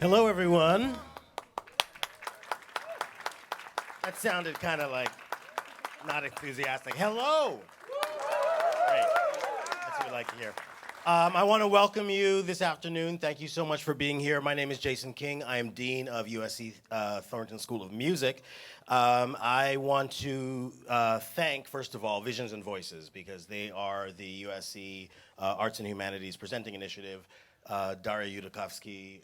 Hello, everyone. That sounded kind of like not enthusiastic. Hello. Great. That's what we like to hear. I want to welcome you this afternoon. Thank you so much for being here. My name is Jason King. I am Dean of USC Thornton School of Music. I want to thank, first of all, Visions and Voices, because they are the USC Arts and Humanities Presenting Initiative. Daria Yudakovsky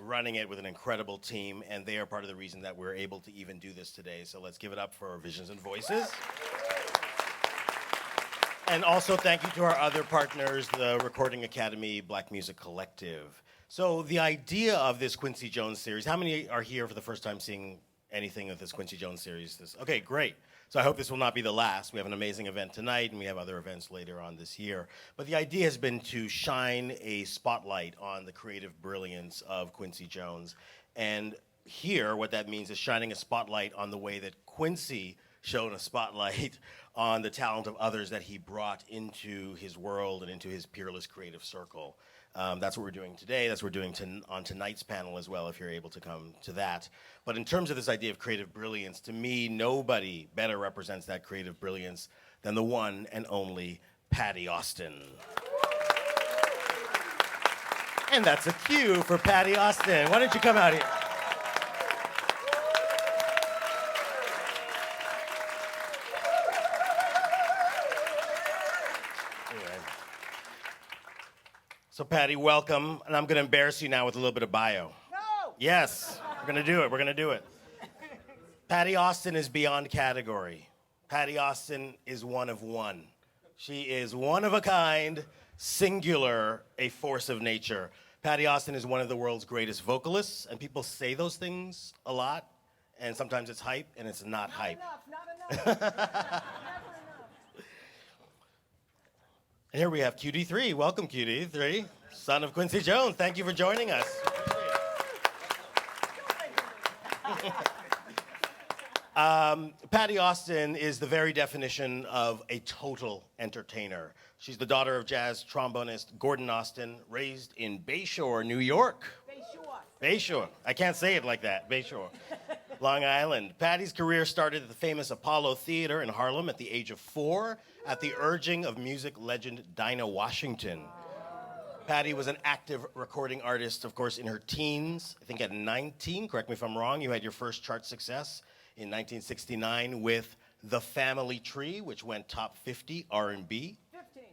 running it with an incredible team, and they are part of the reason that we're able to even do this today. So let's give it up for Visions and Voices. And also thank you to our other partners, the Recording Academy, Black Music Collective. So the idea of this Quincy Jones series, how many are here for the first time seeing anything of this Quincy Jones series? Okay, great. So I hope this will not be the last. We have an amazing event tonight, and we have other events later on this year. But the idea has been to shine a spotlight on the creative brilliance of Quincy Jones. And here, what that means is shining a spotlight on the way that Quincy shone a spotlight on the talent of others that he brought into his world and into his peerless creative circle. That's what we're doing today. That's what we're doing on tonight's panel as well, if you're able to come to that. But in terms of this idea of creative brilliance, to me, nobody better represents that creative brilliance than the one and only Patti Austin. And that's a cue for Patti Austin. Why don't you come out here? So Patti, welcome, and I'm going to embarrass you now with a little bit of bio. No! Yes, we're going to do it. Patti Austin is beyond category. Patti Austin is one of one. She is one of a kind, singular, a force of nature. Patti Austin is one of the world's greatest vocalists, and people say those things a lot, and sometimes it's hype, and it's not hype. Not enough. Never enough. And here we have QD3. Welcome, QD3, son of Quincy Jones. Thank you for joining us. Patti Austin is the very definition of a total entertainer. She's the daughter of jazz trombonist Gordon Austin, raised in Bayshore, New York. Bayshore. I can't say it like that. Bayshore. Long Island. Patti's career started at the famous Apollo Theater in Harlem at the age of 4 at the urging of music legend Dinah Washington. Patti was an active recording artist, of course, in her teens. I think at 19, correct me if I'm wrong, you had your first chart success in 1969 with The Family Tree, which went top 50 R&B. 15.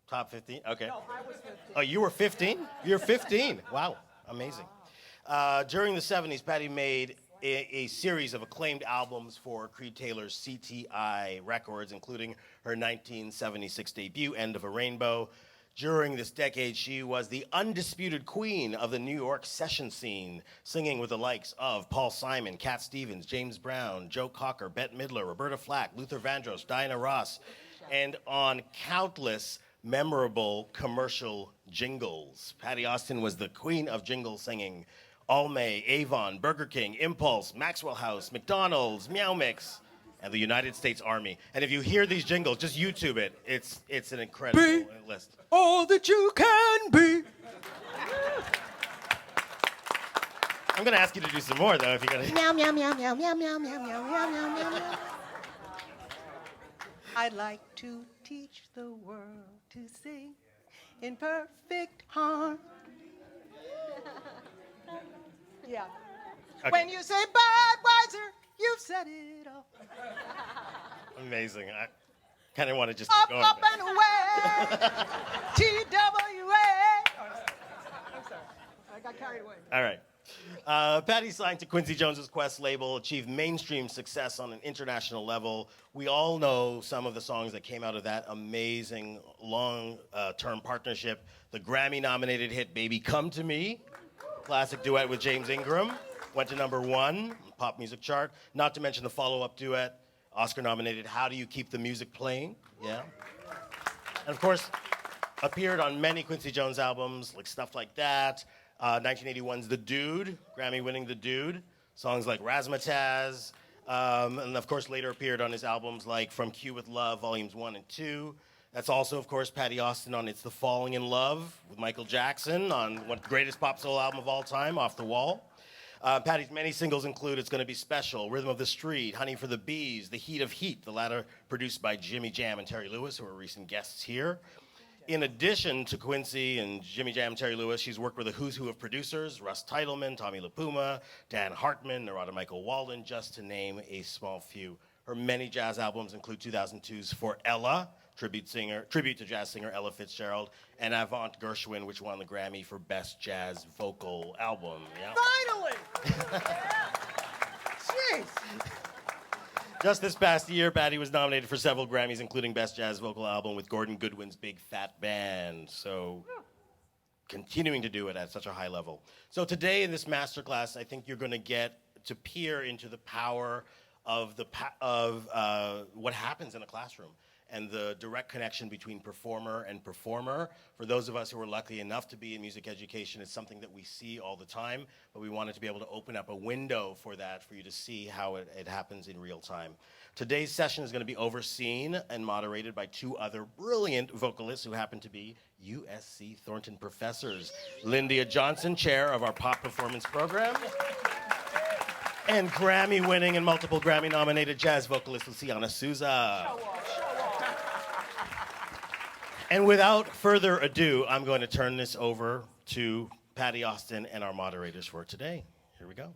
Top 15? Okay. No, I was 15. Oh, you were 15? You're 15. Wow, amazing. During the 70s, Patti made a series of acclaimed albums for Creed Taylor's CTI Records, including her 1976 debut, End of a Rainbow. During this decade, she was the undisputed queen of the New York session scene, singing with the likes of Paul Simon, Cat Stevens, James Brown, Joe Cocker, Bette Midler, Roberta Flack, Luther Vandross, Diana Ross, and on countless memorable commercial jingles. Patti Austin was the queen of jingle singing. Almay, Avon, Burger King, Impulse, Maxwell House, McDonald's, Meow Mix, and the United States Army. And if you hear these jingles, just YouTube it. It's an incredible list. All that you can be. I'm going to ask you to do some more, though, if you're going to... Meow, meow, meow, meow, meow, meow, meow, meow, meow, meow, meow, meow. I'd like to teach the world to sing in perfect harmony. Yeah. Okay. When you say Budweiser, you've said it all. Amazing. I kind of want to just Up, keep going. up, and away. TWA. I'm sorry. I got carried away. All right. Patti signed to Quincy Jones's Quest label, achieved mainstream success on an international level. We all know some of the songs that came out of that amazing long-term partnership. The Grammy-nominated hit Baby Come to Me, classic duet with James Ingram, went to number 1 on the pop music chart. Not to mention the follow-up duet, Oscar-nominated How Do You Keep the Music Playing? Yeah. And of course, appeared on many Quincy Jones albums, like Stuff Like That, 1981's The Dude, Grammy-winning The Dude, songs like Razzmatazz, and of course later appeared on his albums like From Q with Love, Volumes 1 and 2, That's also, of course, Patty Austin on It's the Falling in Love with Michael Jackson on one of the greatest pop soul album of all time, Off the Wall. Patty's many singles include It's Gonna Be Special, Rhythm of the Street, Honey for the Bees, The Heat of Heat, the latter produced by Jimmy Jam and Terry Lewis, who are recent guests here. In addition to Quincy and Jimmy Jam and Terry Lewis, she's worked with a who's who of producers, Russ Titleman, Tommy LaPuma, Dan Hartman, Narada Michael Walden, just to name a small few. Her many jazz albums include 2002's For Ella, tribute to jazz singer Ella Fitzgerald, and Avant Gershwin, which won the Grammy for Best Jazz Vocal Album. Yeah. Finally! Jeez. Just this past year, Patty was nominated for several Grammys, including Best Jazz Vocal Album with Gordon Goodwin's Big Fat Band. So, continuing to do it at such a high level. So today in this masterclass, I think you're going to get to peer into the power of what happens in a classroom and the direct connection between performer and performer. For those of us who are lucky enough to be in music education, it's something that we see all the time, but we wanted to be able to open up a window for that, for you to see how it happens in real time. Today's session is going to be overseen and moderated by two other brilliant vocalists who happen to be USC Thornton professors. Lyndia Johnson, chair of our pop performance program, and Grammy-winning and multiple Grammy-nominated jazz vocalist Luciana Souza. And without further ado, I'm going to turn this over to Patty Austin and our moderators for today. Here we go.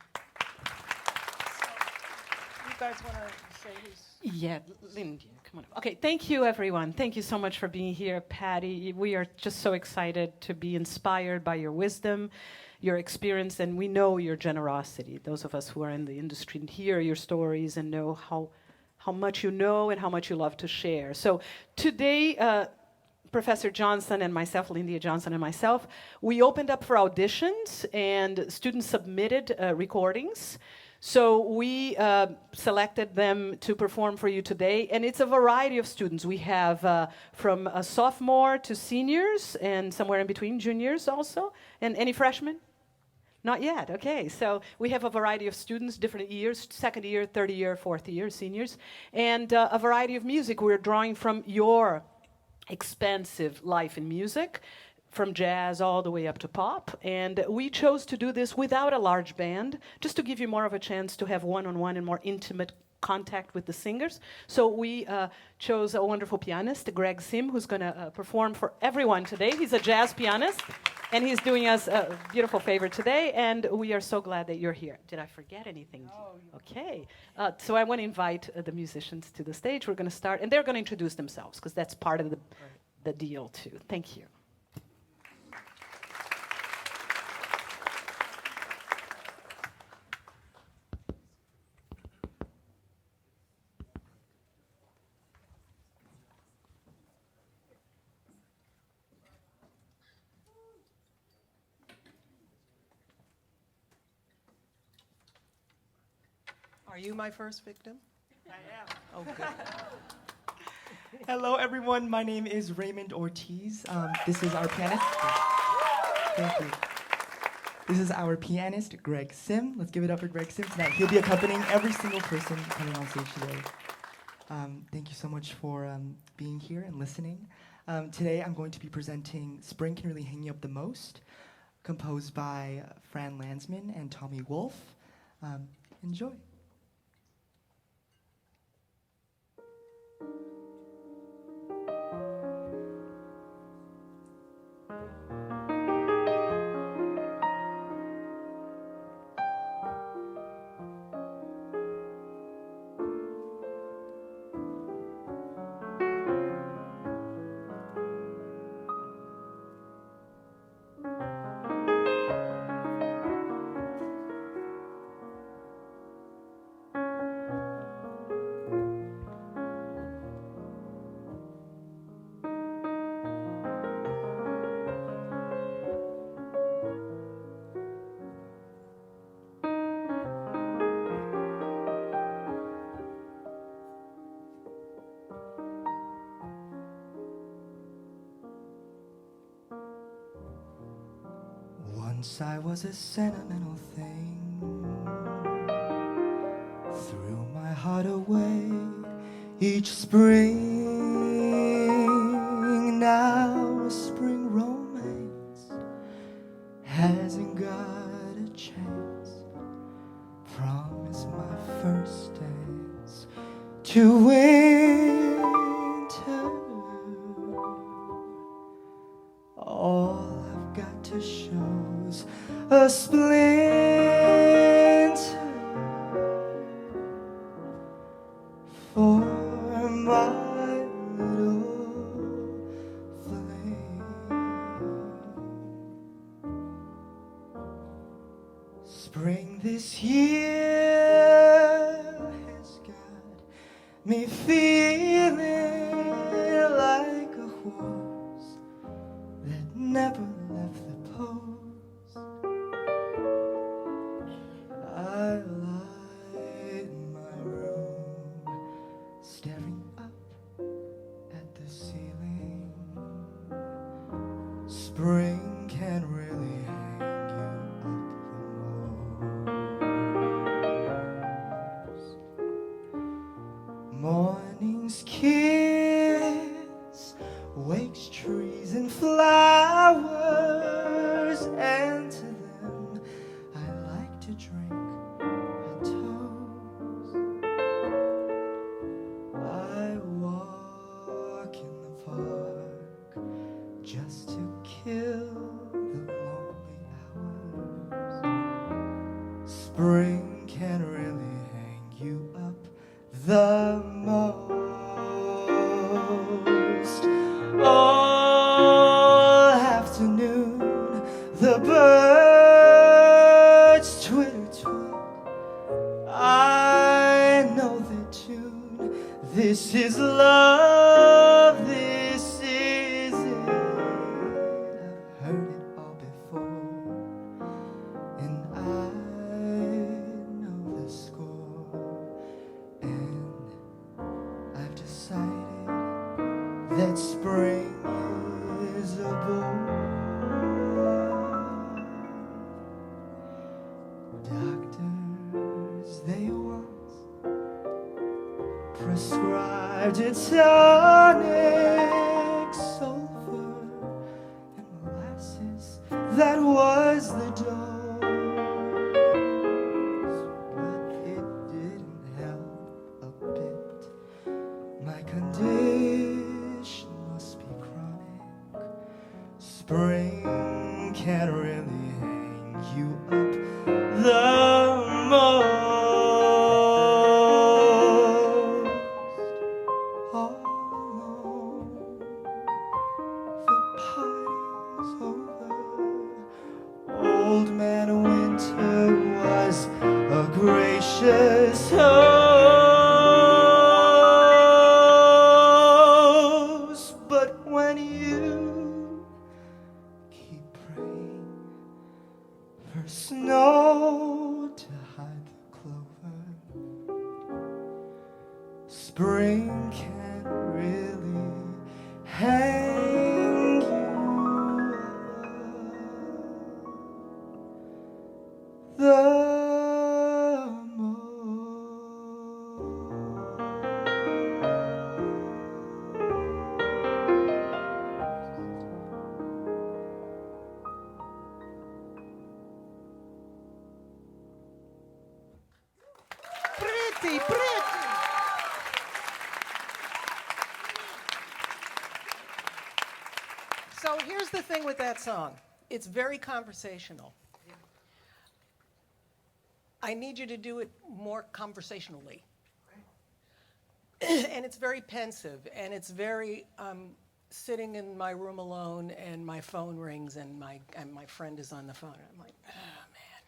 You guys want to say who's... Yeah, Lindy, come on up. Okay, thank you, everyone. Thank you so much for being here, Patty. We are just so excited to be inspired by your wisdom, your experience, and we know your generosity. Those of us who are in the industry hear your stories and know how much you know and how much you love to share. So today, Professor Johnson and myself, Lyndia Johnson and myself, we opened up for auditions and students submitted recordings. So we selected them to perform for you today, and it's a variety of students. We have from a sophomore to seniors and somewhere in between, juniors also. And any freshmen? Not yet, okay. So we have a variety of students, different years, second year, third year, fourth year, seniors, and a variety of music. We're drawing from your expansive life in music, from jazz all the way up to pop. And we chose to do this without a large band, just to give you more of a chance to have one-on-one and more intimate contact with the singers. So we chose a wonderful pianist, Greg Sim, who's going to perform for everyone today. He's a jazz pianist, and he's doing us a beautiful favor today, and we are so glad that you're here. Did I forget anything? No. Okay. So I want to invite the musicians to the stage. We're going to start, and they're going to introduce themselves, because that's part of the deal, too. Thank you. Are you my first victim? I am. Oh, good. Hello, everyone. My name is Raymond Ortiz. This is our pianist. Thank you. This is our pianist, Greg Sim. Let's give it up for Greg Sim tonight. He'll be accompanying every single person coming on stage today. Thank you so much for being here and listening. Today, I'm going to be presenting Spring Can Really Hang You Up the Most, composed by Fran Landsman and Tommy Wolfe. Enjoy. Once I was a sentimental thing, threw my heart away each spring. a splinter for my little flame. Spring this year has got me feeling like a horse that never left the post. I lie in my room, staring up at the ceiling. Spring can really hang you up the most. Morning's kiss wakes trees and flowers, and to them I like to drink a toast. I walk in the park just to kill the lonely hours. Spring can really hang you up the most. All afternoon, the birds twitter tweet. I know the tune. This is love. This is it. I've heard it all before, and I know the score. And I've decided that spring is a bore. Doctors, they once prescribed a tonic, sulfur and molasses. That was the dose, but it didn't help a bit. My condition must be chronic. Spring can really hang you up the most. All alone, the party's over. Old Man Winter was a gracious host, but when you keep praying for snow to hide the clover, spring can't really hang you up the most. Pretty, pretty. So here's the thing with that song. It's very conversational. I need you to do it more conversationally. And it's very pensive, and it's very sitting in my room alone, and my phone rings, and my friend is on the phone. And I'm like, oh man,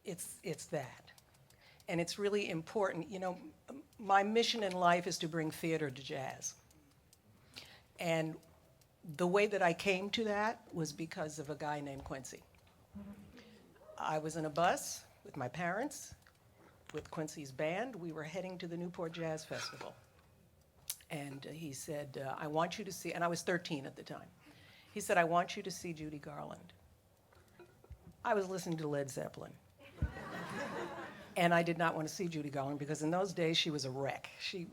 it's that, and it's really important. You know, my mission in life is to bring theater to jazz, and the way that I came to that was because of a guy named Quincy. I was in a bus with my parents, with Quincy's band. We were heading to the Newport Jazz Festival. And he said, I want you to see, and I was 13 at the time. He said, I want you to see Judy Garland. I was listening to Led Zeppelin. And I did not want to see Judy Garland because in those days she was a wreck. She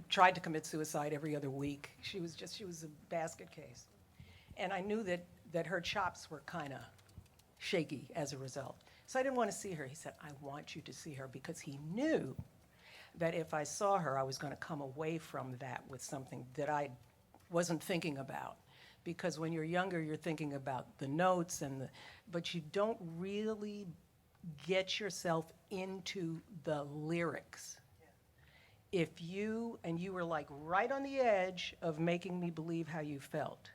tried to commit suicide every other week. She was a basket case. And I knew that her chops were kind of shaky as a result. So I didn't want to see her. He said, I want you to see her, because he knew that if I saw her, I was going to come away from that with something that I wasn't thinking about. because when you're younger, you're thinking about the notes but you don't really get yourself into the lyrics. If you were like right on the edge of making me believe how you felt,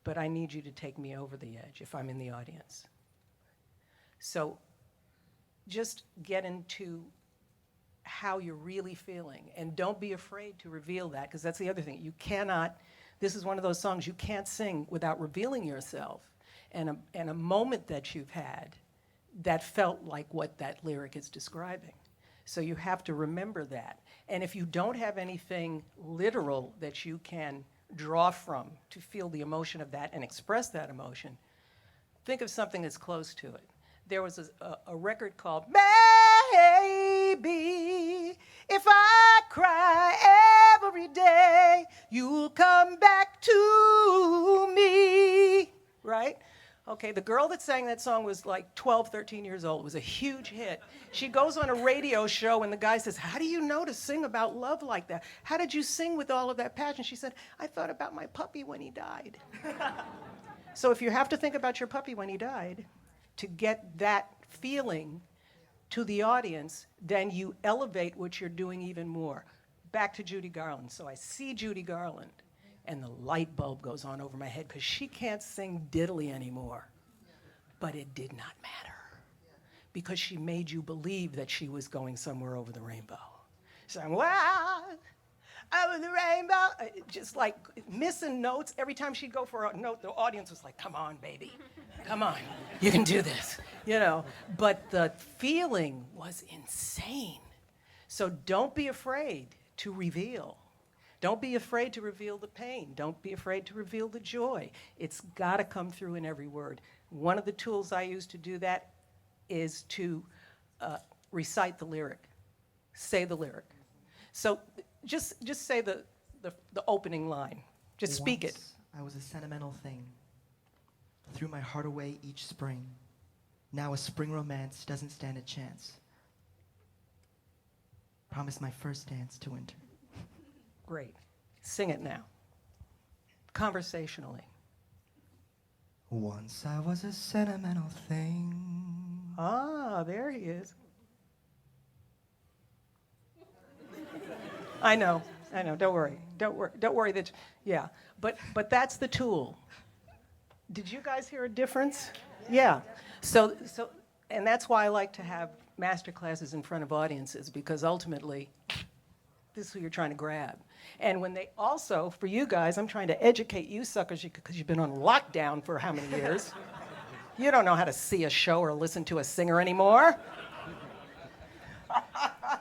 but I need you to take me over the edge if I'm in the audience. So just get into how you're really feeling, and don't be afraid to reveal that, because that's the other thing. You cannot, this is one of those songs you can't sing without revealing yourself and a moment that you've had that felt like what that lyric is describing. So you have to remember that. And if you don't have anything literal that you can draw from to feel the emotion of that and express that emotion, think of something that's close to it. There was a record called Maybe If I Cry Every Day, You'll Come Back to Me, right? Okay, the girl that sang that song was like 12, 13 years old. It was a huge hit. She goes on a radio show and the guy says, how do you know to sing about love like that? How did you sing with all of that passion? She said, I thought about my puppy when he died. So if you have to think about your puppy when he died to get that feeling to the audience, then you elevate what you're doing even more. Back to Judy Garland. So I see Judy Garland, and the light bulb goes on over my head because she can't sing diddly anymore. But it did not matter because she made you believe that she was going somewhere over the rainbow. Saying, wow, over the rainbow. Just like missing notes. Every time she'd go for a note, the audience was like, come on, baby. Come on, you can do this. You know, but the feeling was insane. So don't be afraid to reveal. Don't be afraid to reveal the pain. Don't be afraid to reveal the joy. It's got to come through in every word. One of the tools I use to do that is to recite the lyric, say the lyric. So just say the opening line. Just speak it. Once I was a sentimental thing. Threw my heart away each spring. Now a spring romance doesn't stand a chance. Promised my first dance to winter. Great. Sing it now. Conversationally. Once I was a sentimental thing. Ah, there he is. I know. Don't worry. Don't worry that, yeah. But that's the tool. Did you guys hear a difference? Yeah. So, and that's why I like to have master classes in front of audiences, because ultimately, this is who you're trying to grab. And when they also, for you guys, I'm trying to educate you suckers because you've been on lockdown for how many years? You don't know how to see a show or listen to a singer anymore.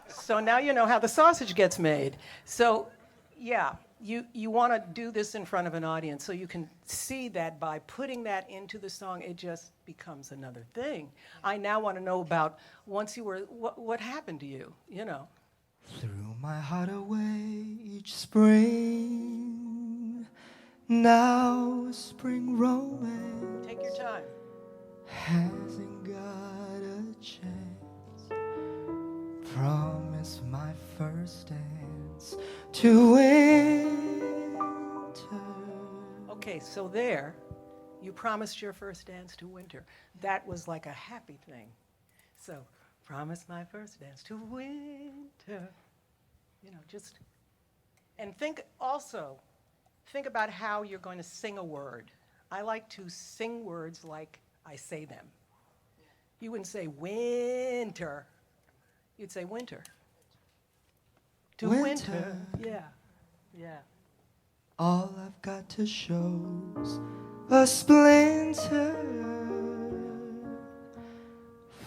So now you know how the sausage gets made. So, yeah, you want to do this in front of an audience so you can see that by putting that into the song, it just becomes another thing. I now want to know about once you were, what happened to you, you know? Threw my heart away each spring. Now spring romance Take your time. hasn't got a chance. Promise my first dance to winter. Okay, so there, you promised your first dance to winter. That was like a happy thing. So, promise my first dance to winter. You know, just, and think about how you're going to sing a word. I like to sing words like I say them. You wouldn't say winter. You'd say winter. To winter. Yeah. Yeah. All I've got to show's a splinter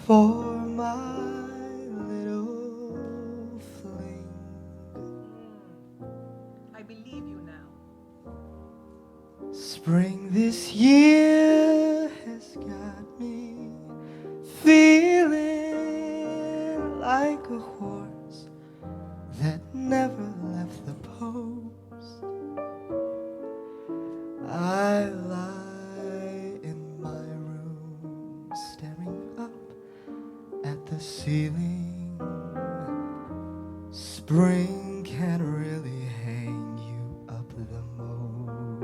for my little fling. I believe you now. Spring this year has got me feeling like a horse that never left the post. I lie in my room staring up at the ceiling. Spring can really hang you up the most.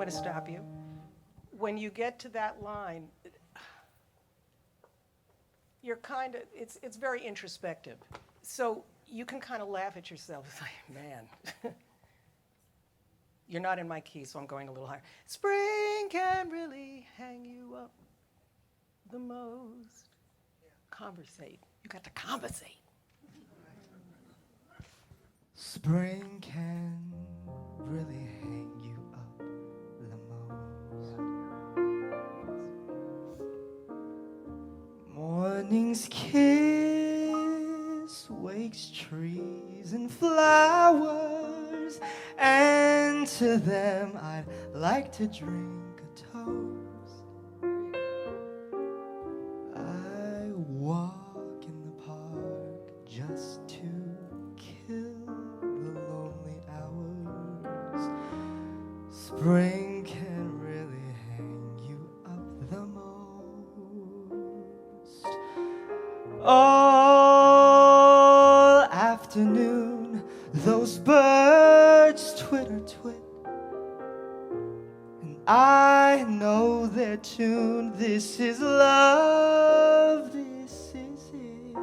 to stop you. When you get to that line, you're kind of, it's very introspective. So you can kind of laugh at yourself. It's like, man, you're not in my key, so I'm going a little higher. Spring can really hang you up the most. Conversate. You got to conversate. Spring can really hang you up the most. Morning's kiss wakes trees and flowers, and to them I'd like to drink a toast. I walk in the park just to kill the lonely hours. Spring can really hang you up the most. All afternoon, those birds twitter twit, and I know their tune. This is love, this is it.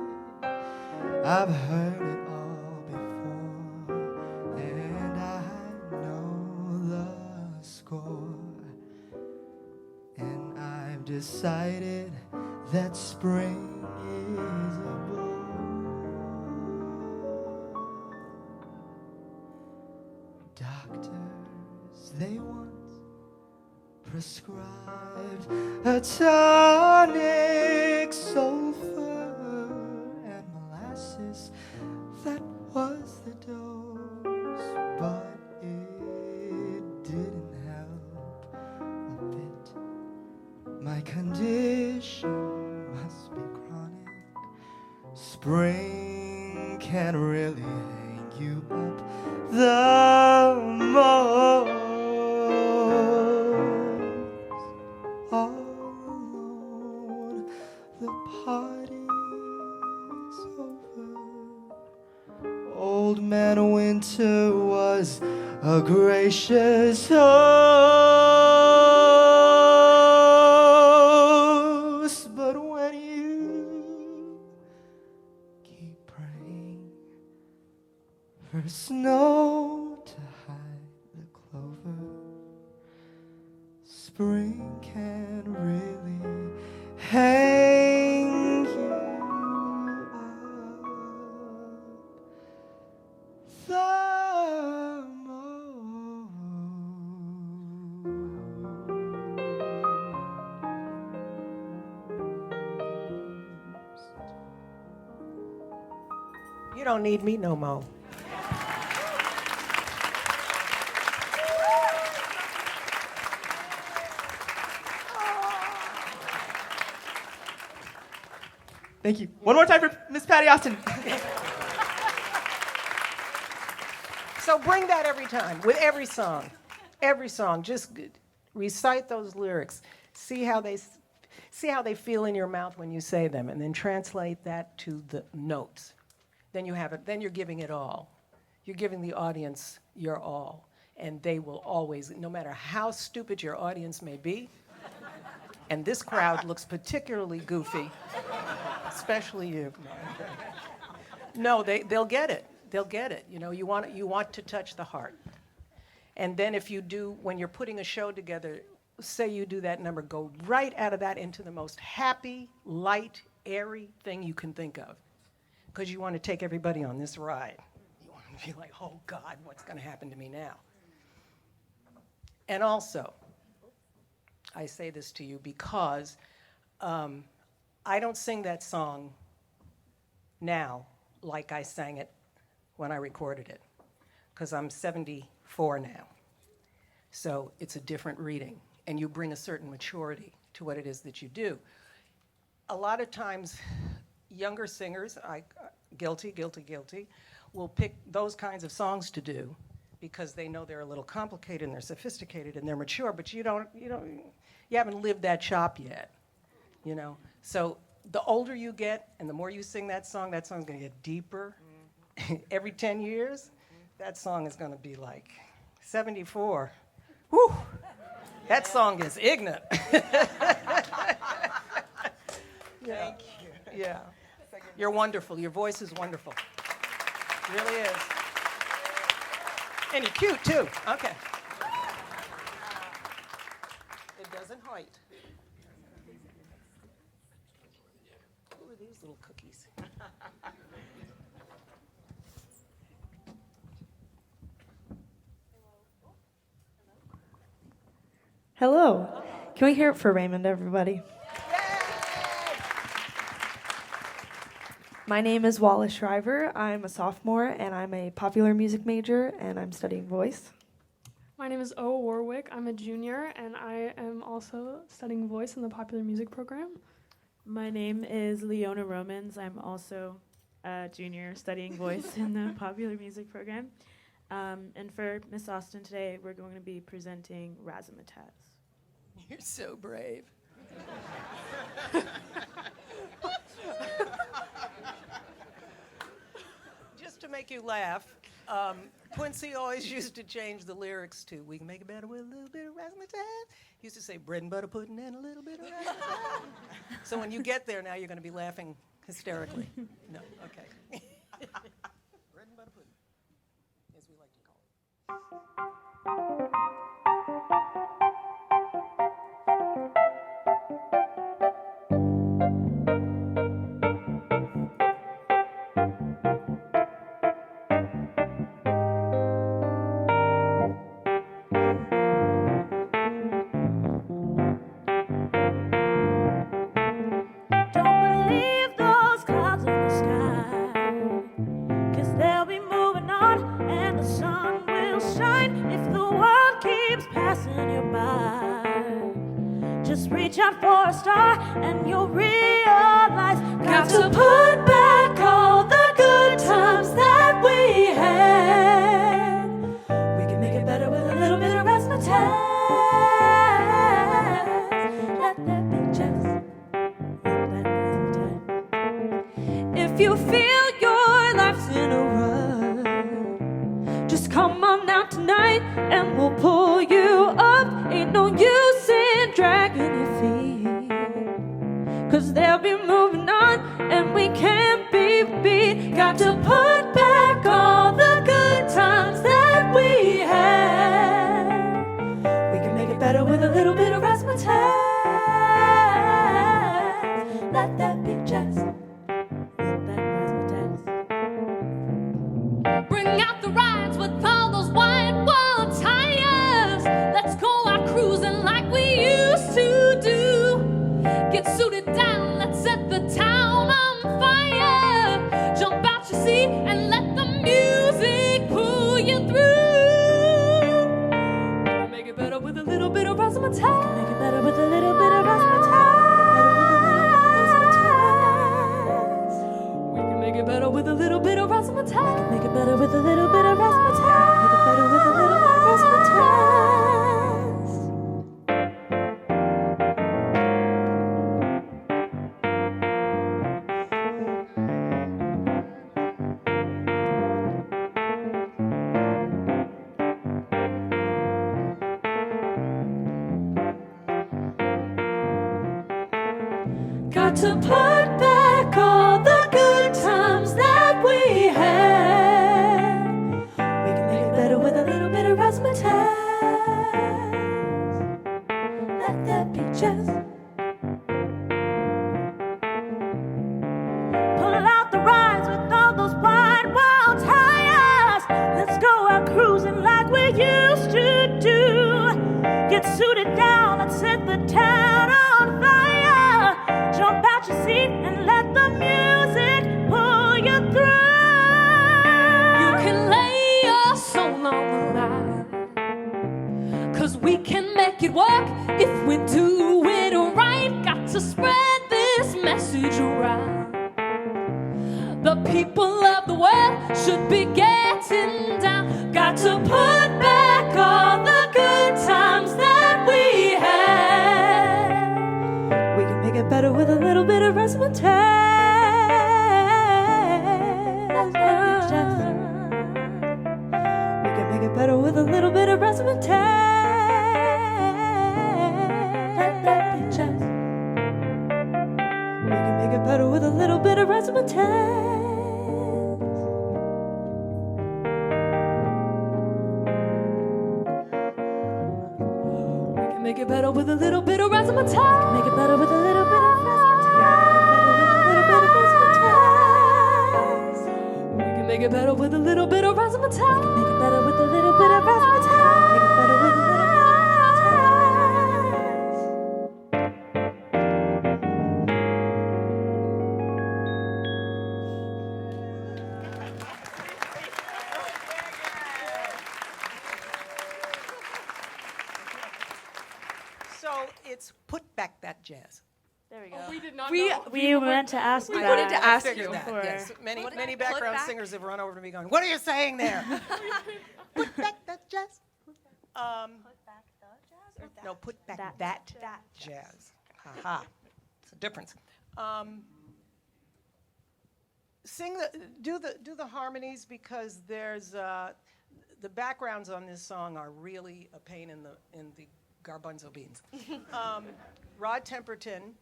I've heard it all before, and I know the score. And I've decided that spring is a bore. Doctors, they once prescribed a tonic, sulfur and molasses. That was the dose, but it didn't help a bit. My condition must be chronic. Spring can really hang you up the most. All alone, the party's over. Old Man Winter was a gracious host, but when you keep praying for snow to hide the clover, spring can really hang you up the most. You don't need me no more. Thank you. One more time for Miss Patty Austin. So bring that every time, with every song. Every song, just recite those lyrics. See how they feel in your mouth when you say them, and then translate that to the notes. Then you have it. Then you're giving it all. You're giving the audience your all, and they will always, no matter how stupid your audience may be, and this crowd looks particularly goofy, especially you. No, they'll get it. They'll get it. You know, you want to touch the heart. And then if you do, when you're putting a show together, say you do that number, go right out of that into the most happy, light, airy thing you can think of. Because you want to take everybody on this ride. You want to be like, oh God, what's going to happen to me now? And also, I say this to you because I don't sing that song now like I sang it when I recorded it, because I'm 74 now. So it's a different reading, and you bring a certain maturity to what it is that you do. A lot of times, younger singers, guilty, will pick those kinds of songs to do because they know they're a little complicated and they're sophisticated and they're mature, but you haven't lived that chop yet, you know? So the older you get and the more you sing that song's gonna get deeper. Every 10 years, that song is gonna be like 74. Whew! That song is ignorant. Thank you. Yeah. You're wonderful. Your voice is wonderful. It really is. And you're cute, too. Okay. It doesn't hurt. Who are these little cookies? Hello. Can we hear it for Raymond, everybody? My name is Wallace Shriver. I'm a sophomore, and I'm a popular music major, and I'm studying voice. My name is O. Warwick. I'm a junior, and I am also studying voice in the popular music program. My name is Leona Romans. I'm also a junior studying voice in the popular music program. And for Miss Austin today, we're going to be presenting Razzmatazz. You're so brave. Just to make you laugh, Quincy always used to change the lyrics to "We can make it better with a little bit of razzmatazz." He used to say bread and butter pudding and a little bit of razzmatazz. So when you get there now, you're going to be laughing hysterically. No, okay. Bread and butter pudding, as we like to call it. Reach out for a star and you'll realize got to put back all the good times that we had. We can make it better with a little bit of razzmatazz. Let that be just let razzmatazz. If you feel your life's in a rut, just come on out tonight and we'll pull you up. Ain't no use in dragging your feet, 'cause they'll be moving on and we can't be beat. Got to put back all the good times that we had. We can make it better with a little bit of razzmatazz. Let that be just let that razzmatazz. Bring out the rides with all those wide wall tires. Let's go out cruising like we used to do. Get suited down, let's set the town on fire. Jump out your seat and let the music pull you through. We can make it better with a little bit of razzmatazz. Make it better with a little bit of razzmatazz. We can make it better with a little bit of razzmatazz. Make it better with a little bit of razzmatazz. Make it better with a little bit of razzmatazz. Got to put back all the good times that we had. We can make it better with a little bit of razzmatazz. Let that be just. Pull out the rides with all those wide wall tires. Let's go out cruising like we used to do. Get suited down, let's set the town on fire. Jump out your seat and let the music pull you through. You can lay your soul on the line, 'cause we can make it work if we do it right. Got to spread this message around. The people of the world should be getting down. Got to put back all the good times that we had. We can make it better with a little bit of razzmatazz. We can make it better with a little bit of razzmatazz. razzmatazz. We can make it better with a little bit of razzmatazz. Make it better with a little bit of razzmatazz. We can make it better with a little bit of razzmatazz. Make it better with a little bit of razzmatazz. Make it better with a little bit of razzmatazz. So it's Put Back That Jazz. There we go. We did not we know. we meant to ask we that. wanted to ask Figured you. that, before. yes. Many Put background back- singers have run over to me going, "What are you saying there?" Put back that jazz. No, put back that jazz. Aha, it's a difference. Do the harmonies, because there's the backgrounds on this song are really a pain in the garbanzo beans. Rod Temperton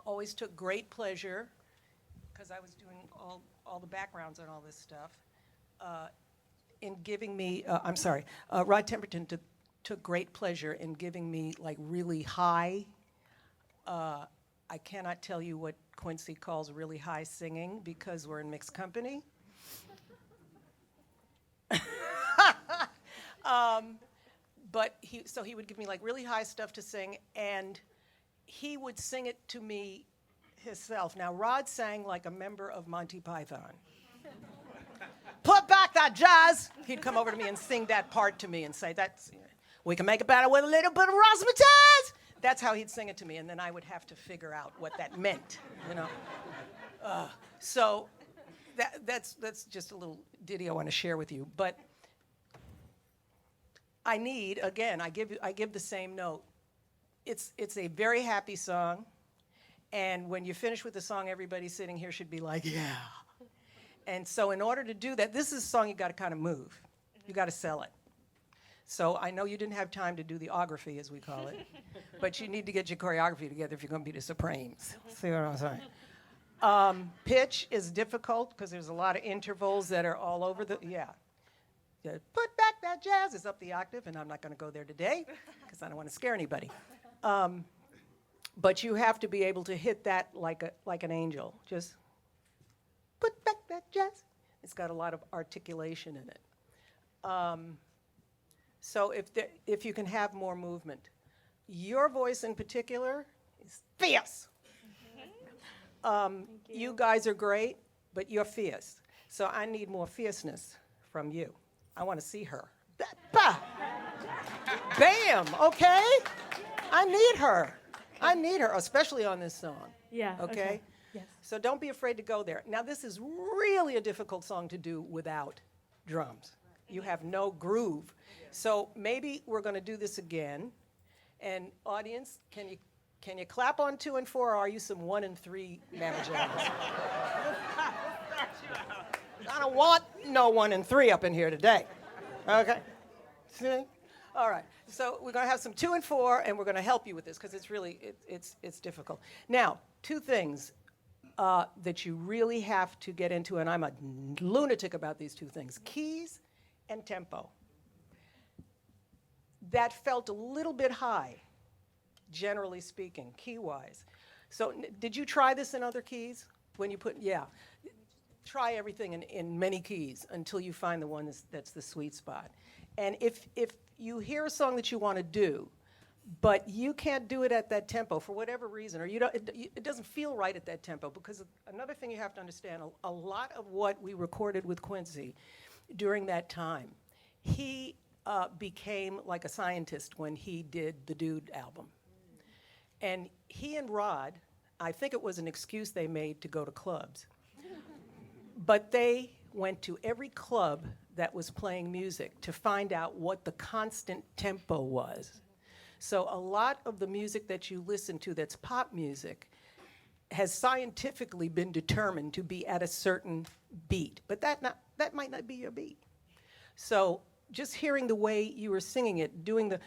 always took great pleasure, because I was doing all the backgrounds on all this stuff, in giving me, Rod Temperton took great pleasure in giving me like really high, I cannot tell you what Quincy calls really high singing because we're in mixed company. But he would give me like really high stuff to sing, and he would sing it to me himself. Now, Rod sang like a member of Monty Python. Put back that jazz. He'd come over to me and sing that part to me and say, we can make it better with a little bit of razzmatazz. That's how he'd sing it to me, and then I would have to figure out what that meant, you know. So that's just a little ditty I want to share with you. But I need, again, I give the same note. It's a very happy song, and when you finish with the song, everybody sitting here should be like, yeah. And so in order to do that, this is a song you got to kind of move. You got to sell it. So I know you didn't have time to do the ography, as we call it, but you need to get your choreography together if you're going to be the Supremes. See what I'm saying? Pitch is difficult because there's a lot of intervals that are all over the, yeah. Put back that jazz is up the octave, and I'm not going to go there today because I don't want to scare anybody. But you have to be able to hit that like an angel. Just put back that jazz. It's got a lot of articulation in it. So if you can have more movement. Your voice in particular is fierce. You guys are great, but you're fierce. So I need more fierceness from you. I want to see her. Bah! Bam, okay? I need her. I need her, especially on this song. Yeah. Okay? Yes. So don't be afraid to go there. Now, this is really a difficult song to do without drums. You have no groove. So maybe we're going to do this again. And audience, can you clap on 2 and 4, or are you some 1 and 3 mamajamas? I don't want no 1 and 3 up in here today. Okay? See? All right. So we're going to have some 2 and 4, and we're going to help you with this because it's really it's difficult. Now, 2 things that you really have to get into, and I'm a lunatic about these 2 things: keys and tempo. That felt a little bit high, generally speaking, key-wise. So did you try this in other keys? When you put, yeah. Try everything in many keys until you find the one that's the sweet spot. And if you hear a song that you want to do, but you can't do it at that tempo for whatever reason, or it doesn't feel right at that tempo, because another thing you have to understand, a lot of what we recorded with Quincy during that time, he became like a scientist when he did the Dude album. And he and Rod, I think it was an excuse they made to go to clubs, but they went to every club that was playing music to find out what the constant tempo was. So a lot of the music that you listen to that's pop music has scientifically been determined to be at a certain beat, but that might not be your beat. So just hearing the way you were singing it, doing that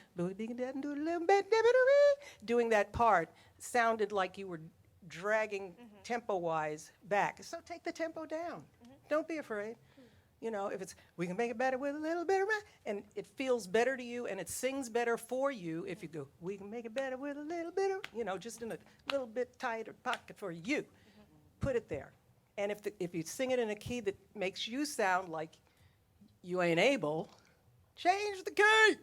part, sounded like you were dragging tempo-wise back. So take the tempo down. Don't be afraid. You know, if it's, we can make it better with a little bit of, and it feels better to you and it sings better for you if you go, we can make it better with a little bit of, you know, just in a little bit tighter pocket for you. Put it there. And if you sing it in a key that makes you sound like you ain't able, change the key.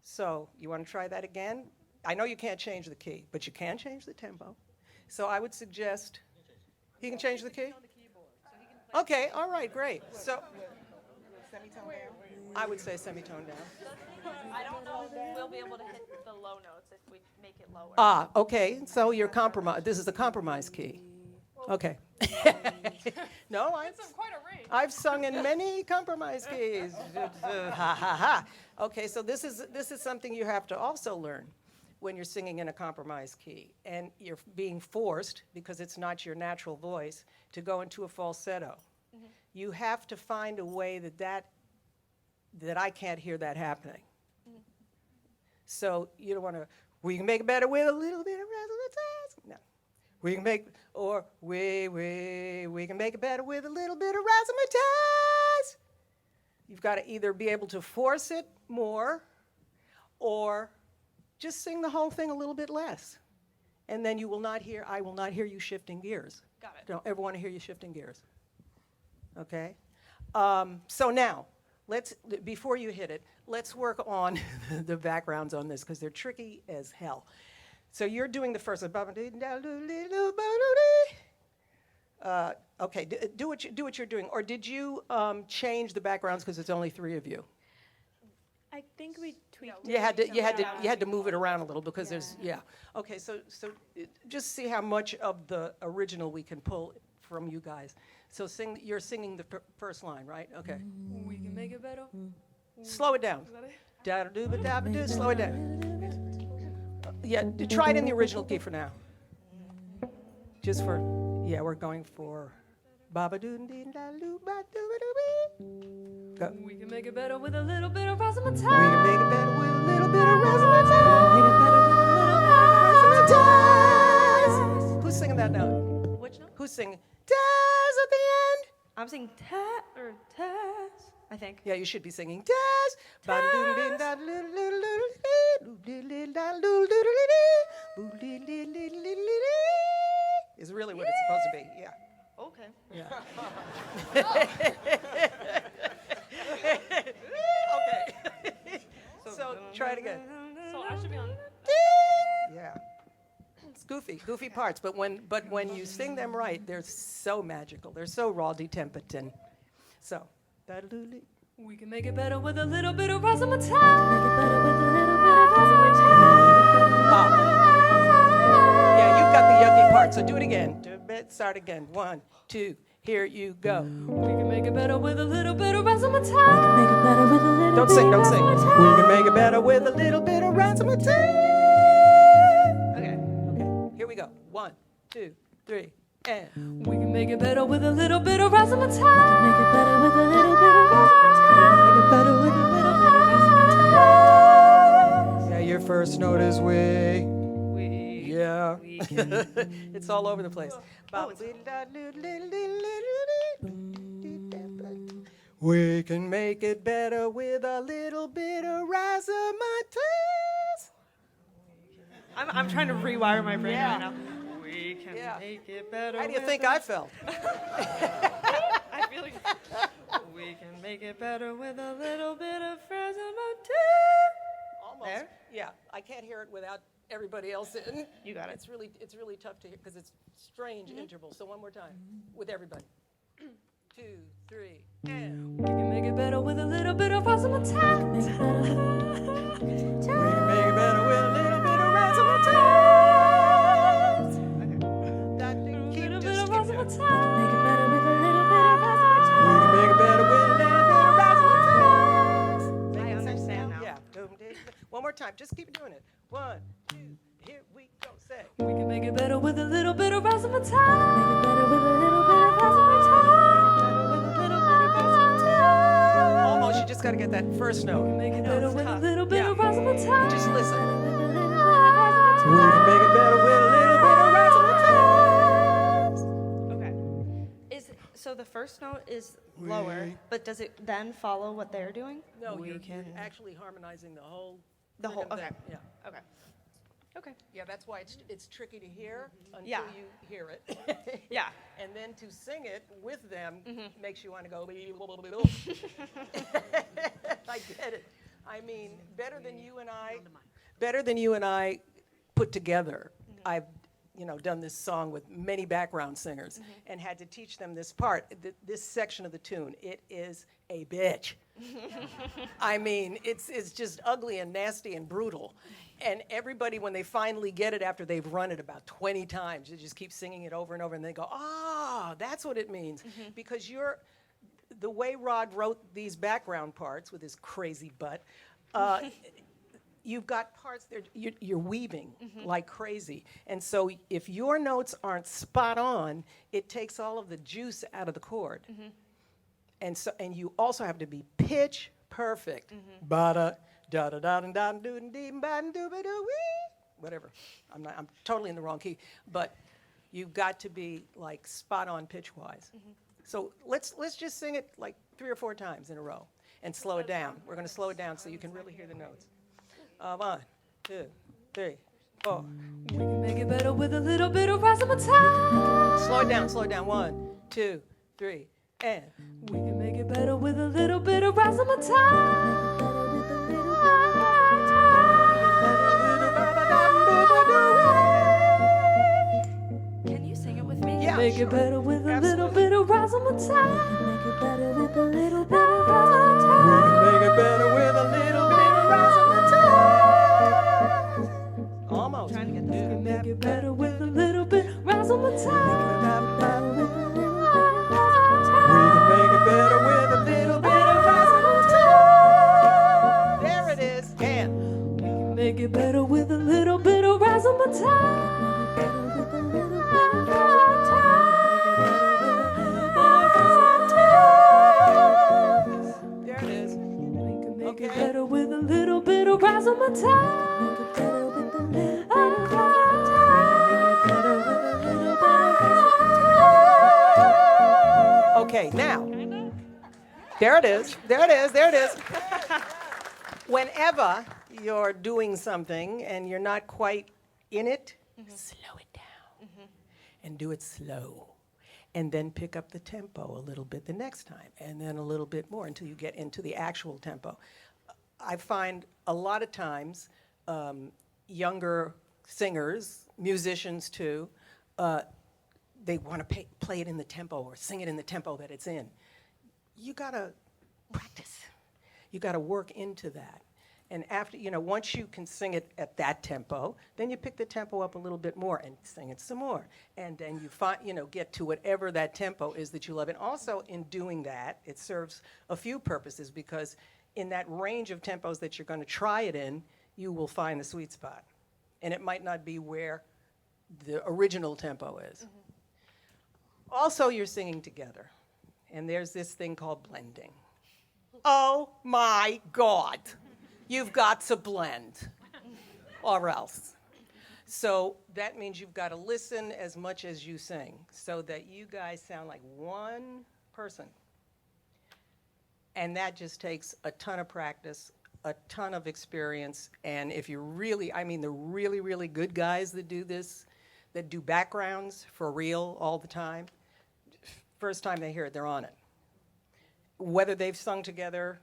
So you want to try that again? I know you can't change the key, but you can change the tempo. So I would suggest, he can change the key? Okay, all right, great. So, semitone down? I would say semitone down. I don't know if we'll be able to hit the low notes if we make it lower. Ah, okay, so you're compromise, this is the compromise key. Okay. No, I've sung in many compromise keys. Ha, ha, ha. Okay, so this is something you have to also learn when you're singing in a compromise key. And you're being forced, because it's not your natural voice, to go into a falsetto. You have to find a way that I can't hear that happening. So you don't want to, we can make it better with a little bit of razzmatazz. No. We can make, or we can make it better with a little bit of razzmatazz. You've got to either be able to force it more or just sing the whole thing a little bit less. And then you will not hear, I will not hear you shifting gears. Got it. Don't ever want to hear you shifting gears. Okay? So now, before you hit it, let's work on the backgrounds on this, because they're tricky as hell. So you're doing the first one. Okay, do what you're doing. Or did you change the backgrounds because it's only 3 of you? I think we tweaked it. You had to move it around a little because there's Okay, so just see how much of the original we can pull from you guys. So you're singing the first line, right? Okay. We can make it better. Slow it down. Is that it? Da-da-doo-ba-da-ba-doo, slow it down. Yeah, try it in the original key for now. Just for, we're going for ba-ba-doo-dee-da-doo-ba-doo-ba-doo-bee. Go. We can make it better with a little bit of We razzmatazz. can make it better with a little bit of razzmatazz. Who's singing that note? Which note? Who's singing Taz at the end? I'm singing ta or taz, I think. Yeah, you should be singing Taz. Is really what it's supposed to be. Yeah. Okay. Okay. So try it again. So I should be on. Yeah. It's goofy parts, but when you sing them right, they're so magical. They're so Raldi Temperton. So, We can make it better with a little bit of razzmatazz. yeah, you've got the yucky part. So do it again. Start again. 1, 2. Here you go. We can make it better with a little bit of razzmatazz. Don't sing. We can make it better with a little bit of razzmatazz. Okay. Here we go. 1, 2, 3, and. We can make it better with a little bit of razzmatazz. Yeah, your first note is we. Yeah. It's all over the place. We can make it better with a little bit of razzmatazz. I'm trying to rewire my brain right now. We can Yeah. make it better. How do you with think a- I felt? I feel like we can make it better with a little bit of razzmatazz. Almost. There? Yeah, I can't hear it without everybody else in. You got it. It's really tough to hear because it's strange intervals. So one more time with everybody. 2, 3, and. We can make it better with a little bit of razzmatazz. We can make it better with a little bit of razzmatazz. Keep Little bit just of keep doing it. razzmatazz. We can make it better with a little bit of razzmatazz. I understand now. Yeah. One more time. Just keep doing it. 1, 2. Here we go. Say. We can make it better with a little bit of razzmatazz. Almost. You just got to get that first note. Make it better with a tough. little bit Yeah. of razzmatazz. Just listen. can make it better with a little bit of razzmatazz. Okay. So the first note is lower, but does it then follow what they're doing? No, you're actually harmonizing the whole. The whole. friggin' Okay. thing. Yeah. Okay. Okay. Yeah, that's why it's tricky to hear until Yeah. you hear it. Yeah. And then to sing it with them makes you want to go. I get it. I mean, better than you and I put together. I've done this song with many background singers and had to teach them this part, this section of the tune. It is a bitch. I mean, it's just ugly and nasty and brutal. And everybody, when they finally get it after they've run it about 20 times, they just keep singing it over and over, and they go, that's what it means. Because the way Rod wrote these background parts with his crazy butt, you've got parts there, you're weaving like crazy. And so if your notes aren't spot on, it takes all of the juice out of the chord. And you also have to be pitch perfect. Ba-da, whatever. I'm totally in the wrong key, but you've got to be like spot on pitch wise. So let's just sing it like 3 or 4 times in a row and slow it down. We're going to slow it down so you can really hear the notes. 1, 2, 3, 4. We can make it better with a little bit of razzmatazz. Slow it down. 1, 2, 3, and We can make it better with a little bit of razzmatazz. Can you sing it with me? Yeah, Make sure. it better with a Absolutely. little bit of razzmatazz. Make it better with a little bit of razzmatazz. We can make it better with a little bit of razzmatazz. almost. Trying to get We this. can make it better with a little bit razzmatazz. We can make it better with a little bit of razzmatazz. There it is. And Make it better with a little bit of razzmatazz. there it is. We can make it Okay. better with a little bit of razzmatazz. Okay, now. There it is. There it is. There it is. Whenever you're doing something and you're not quite in it, slow it down and do it slow. And then pick up the tempo a little bit the next time, and then a little bit more until you get into the actual tempo. I find a lot of times younger singers, musicians too, they want to play it in the tempo or sing it in the tempo that it's in. You gotta practice. You gotta work into that. And after, once you can sing it at that tempo, then you pick the tempo up a little bit more and sing it some more. And then you get to whatever that tempo is that you love. And also in doing that, it serves a few purposes, because in that range of tempos that you're going to try it in, you will find the sweet spot. And it might not be where the original tempo is. Also, you're singing together. And there's this thing called blending. Oh my God. You've got to blend, or else. So that means you've got to listen as much as you sing, so that you guys sound like one person. And that just takes a ton of practice, a ton of experience. And if you really, the really, really good guys that do this, that do backgrounds for real all the time, first time they hear it, they're on it. Whether they've sung together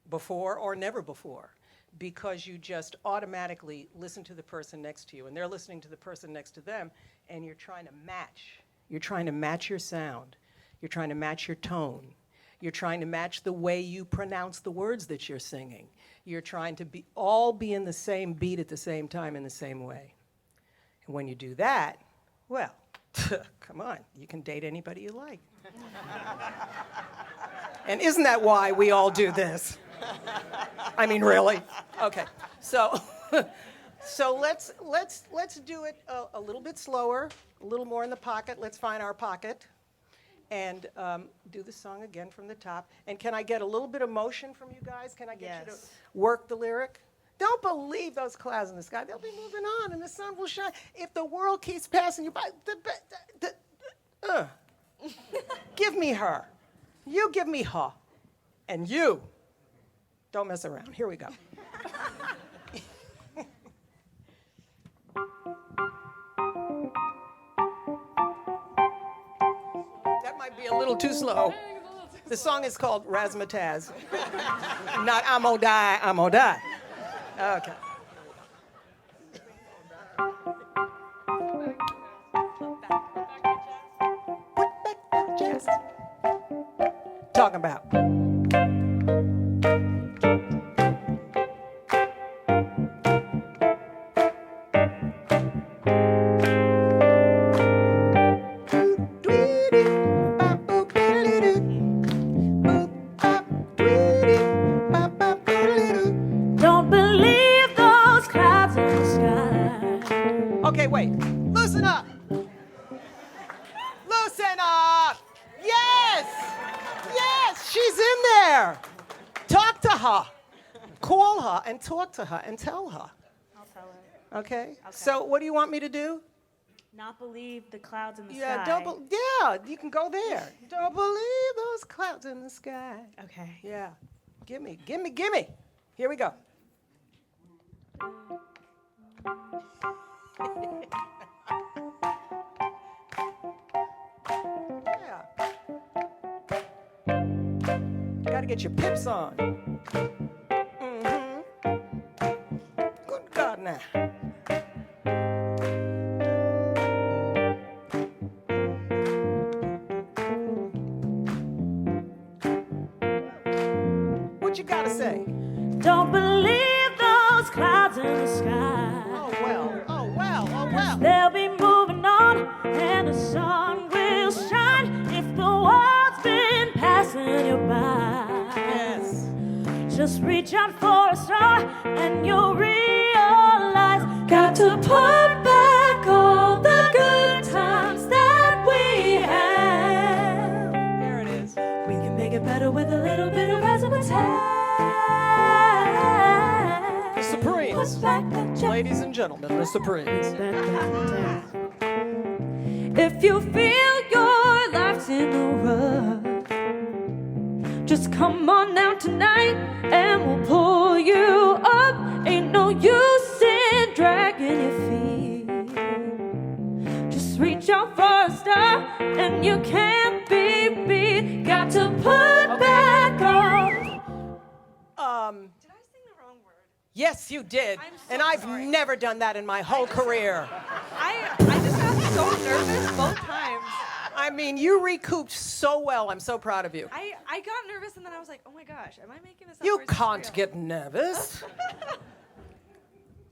before or never before, because you just automatically listen to the person next to you, and they're listening to the person next to them, and you're trying to match. You're trying to match your sound. You're trying to match your tone. You're trying to match the way you pronounce the words that you're singing. You're trying to all be in the same beat at the same time in the same way. And when you do that, well, come on, you can date anybody you like. And isn't that why we all do this? Really? Okay. So let's do it a little bit slower, a little more in the pocket. Let's find our pocket, and do the song again from the top. And can I get a little bit of motion from you guys? Can I get you to Yes. work the lyric? Don't believe those clouds in the sky. They'll be moving on, and the sun will shine. If the world keeps passing you by, give me her. You give me her. And you, don't mess around. Here we go. That might be a little too slow. The song is called Razzmatazz. Not I'm gonna die, I'm gonna die. Okay. Put back the chest. Talking about. Don't believe those clouds in the sky. Okay, wait. Loosen up. Loosen up. Yes. Yes, she's in there. Talk to her. Call her and talk to her and tell her. I'll tell her. Okay? So what do you want me to do? Not believe the clouds in the Yeah, sky. yeah, you can go there. Don't believe those clouds in the sky. Okay. Yeah. Gimme. Here we go. Yeah. Gotta get your pips on. Good God now. What you gotta say? Don't believe those clouds in the sky. Oh well, oh well, oh well. They'll be moving on, and the sun will shine if the world's been passing you by. Yes. Just reach out for a star, and you'll realize. Got to put back all the good times that we had. There it is. We can make it better with a little bit of razzmatazz. The Supremes. Put back the check. Ladies and gentlemen, the Supremes. If you feel your life's in a rut, just come on out tonight and we'll pull you up. Ain't no use in dragging your feet. Just reach out for a star and you can't be beat. Got to put back on. Did I sing the wrong word? Yes, you did. I'm so and I've sorry. never done that in my whole career. I just got so nervous both times. I mean, you recouped so well. I'm so proud of you. I got nervous and then I was like, oh my gosh, am I making this up? You or is this can't real? get nervous.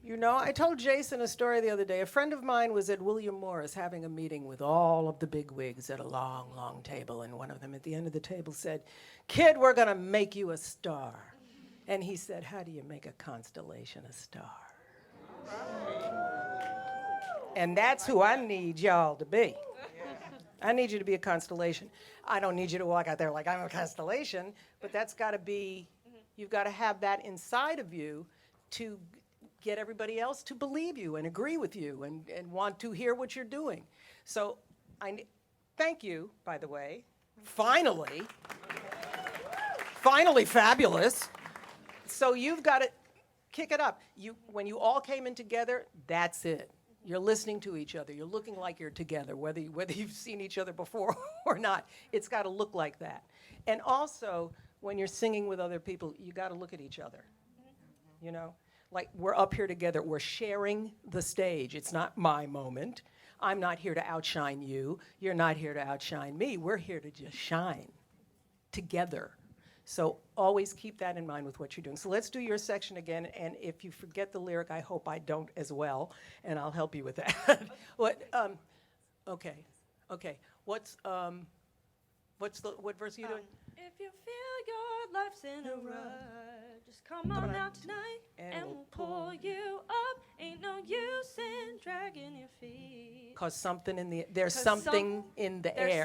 You know, I told Jason a story the other day. A friend of mine was at William Morris having a meeting with all of the bigwigs at a long, long table, and one of them at the end of the table said, "Kid, we're going to make you a star." And he said, "How do you make a constellation a star?" And that's who I need y'all to be. I need you to be a constellation. I don't need you to walk out there like I'm a constellation, but that's got to be, you've got to have that inside of you to get everybody else to believe you and agree with you and want to hear what you're doing. So thank you, by the way. Finally fabulous. So you've got to kick it up. When you all came in together, that's it. You're listening to each other. You're looking like you're together, whether you've seen each other before or not. It's got to look like that. And also, when you're singing with other people, you got to look at each other. You know, like we're up here together. We're sharing the stage. It's not my moment. I'm not here to outshine you. You're not here to outshine me. We're here to just shine together. So always keep that in mind with what you're doing. So let's do your section again, and if you forget the lyric, I hope I don't as well, and I'll help you with that. Okay. What verse are you doing? If you feel your life's in a rut, just come on out tonight and we'll pull you up. Ain't no use in dragging your feet. Cause there's something in the There's air,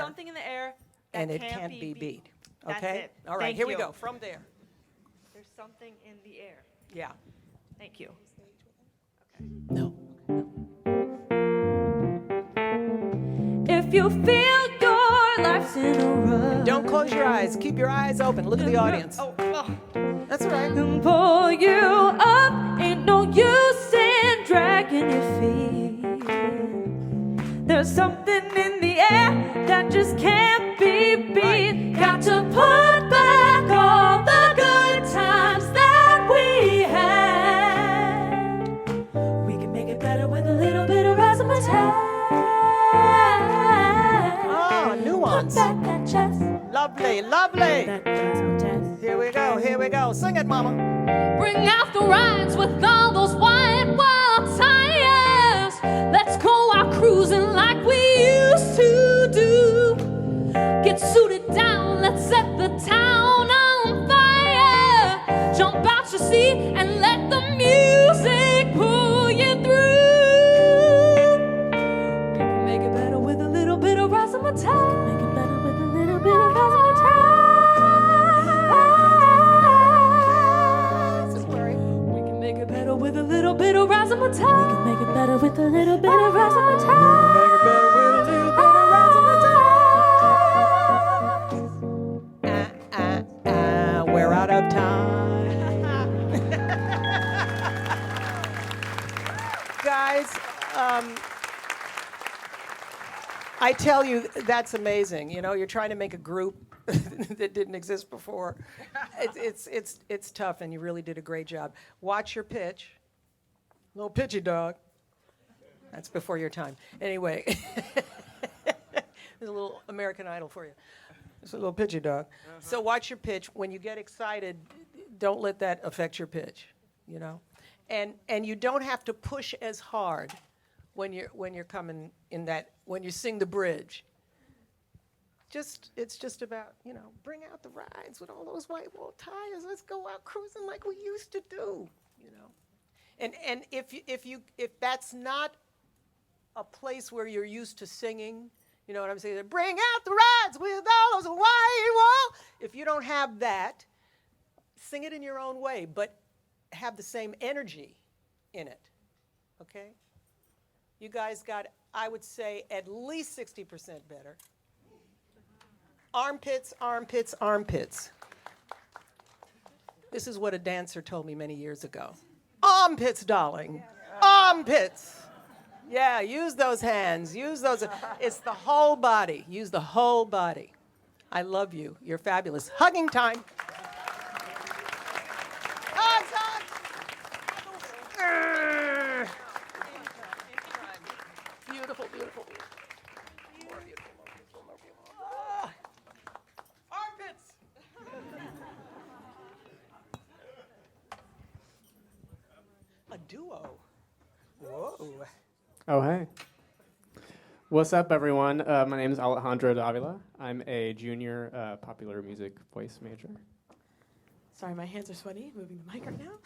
something in the air that and it can't be beat. That's Okay. it. All right. Thank Here we you. go. From there. There's something in the air. Yeah. Thank you. No. If you feel your life's in a rush, Don't close your eyes. Keep your eyes open. Look at the audience. That's all right. and pull you up. Ain't no use in dragging your feet. There's something in the air that just can't be beat. Got to put back all the good times that we had. We can make it better with a little bit of razzmatazz. Oh, nuance. Put back that chest. Lovely, lovely. That razzmatazz. Here we go, here we go. Sing it, mama. Bring out the rides with all those white wall tires. Let's go out cruising like we used to do. Get suited down, let's set the town on fire. Jump out your seat and let the music pull you through. We can make it better with a little bit of razzmatazz. Make it better with a little bit of razzmatazz. We can make it better with a little bit of razzmatazz. We can make it better with a little bit of razzmatazz. We're out of time. Guys, I tell you, that's amazing. You know, you're trying to make a group that didn't exist before. It's tough, and you really did a great job. Watch your pitch. Little pitchy dog. That's before your time. Anyway, there's a little American Idol for you. It's a little pitchy dog. So watch your pitch. When you get excited, don't let that affect your pitch, you know? And you don't have to push as hard when you're coming in that, when you sing the bridge. It's just about, you know, bring out the rides with all those white wall tires. Let's go out cruising like we used to do, you know? And if that's not a place where you're used to singing, you know what I'm saying? Bring out the rides with all those white wall. If you don't have that, sing it in your own way, but have the same energy in it, okay? You guys got, I would say, at least 60% better. Armpits, armpits, armpits. This is what a dancer told me many years ago. Armpits, darling. Armpits. Yeah, use those hands. Use those. It's the whole body. Use the whole body. I love you. You're fabulous. Hugging time. Hugs, hugs. Beautiful, beautiful, beautiful. More beautiful, more beautiful, more beautiful. Armpits. A duo. Whoa. Oh, hey. What's up, everyone? My name is Alejandro Davila. I'm a junior popular music voice major. Sorry, my hands are sweaty. Moving the mic right now.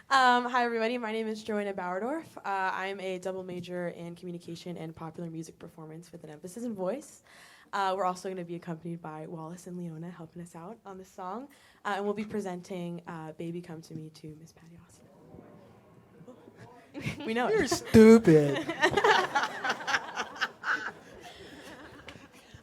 Hi, everybody. My name is Joanna Bauerdorf. I'm a double major in communication and popular music performance with an emphasis in voice. We're also going to be accompanied by Wallace and Leona helping us out on this song. And we'll be presenting Baby Come to Me to Miss Patty Austin. We know You're it. stupid.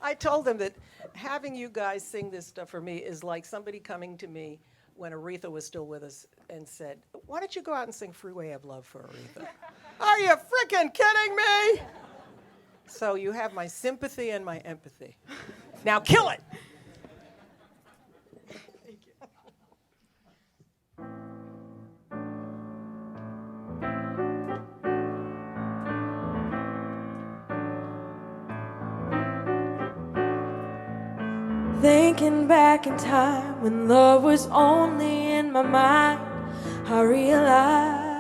I told them that having you guys sing this stuff for me is like somebody coming to me when Aretha was still with us and said, why don't you go out and sing Freeway of Love for Aretha? Are you freaking kidding me? So you have my sympathy and my empathy. Now kill it. Thinking back in time when love was only in my mind, I realized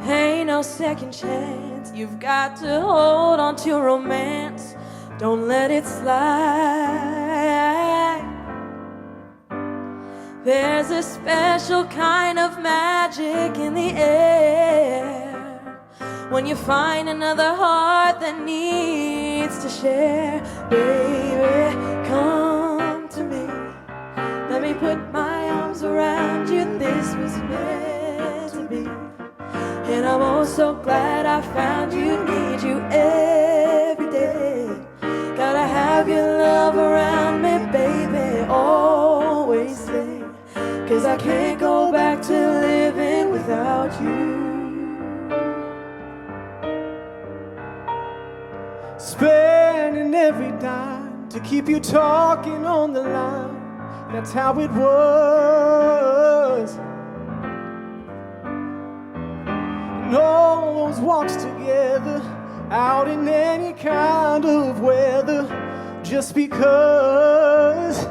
ain't no second chance. You've got to hold on to romance. Don't let it slide. There's a special kind of magic in the air when you find another heart that needs to share. Baby, come to me. Let me put my this was meant to be. And I'm oh so glad I found you, need you every day. Gotta have your love around me, baby, always stay. 'Cause I can't go back to living without you. Spending every dime to keep you talking on the line. That's how it was. And all those walks together, out in any kind of weather, just because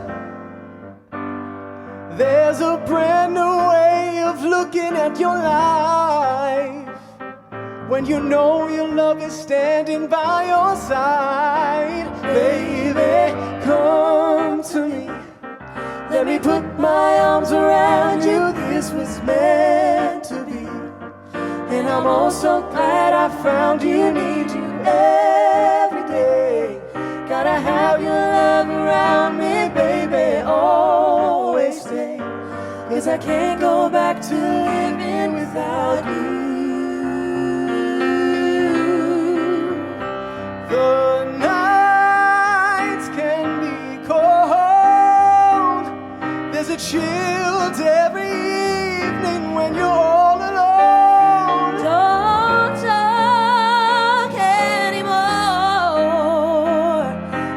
there's a brand new way of looking at your life. When you know your love is standing by your side. Baby, come to me. Let me put my arms around you. This was meant to be. And I'm oh so glad I found you, need you every day. Gotta have your love around me, baby, always stay. 'Cause I can't go back to living without you. The nights can be cold. There's a chill every evening when you're all alone. Don't talk anymore,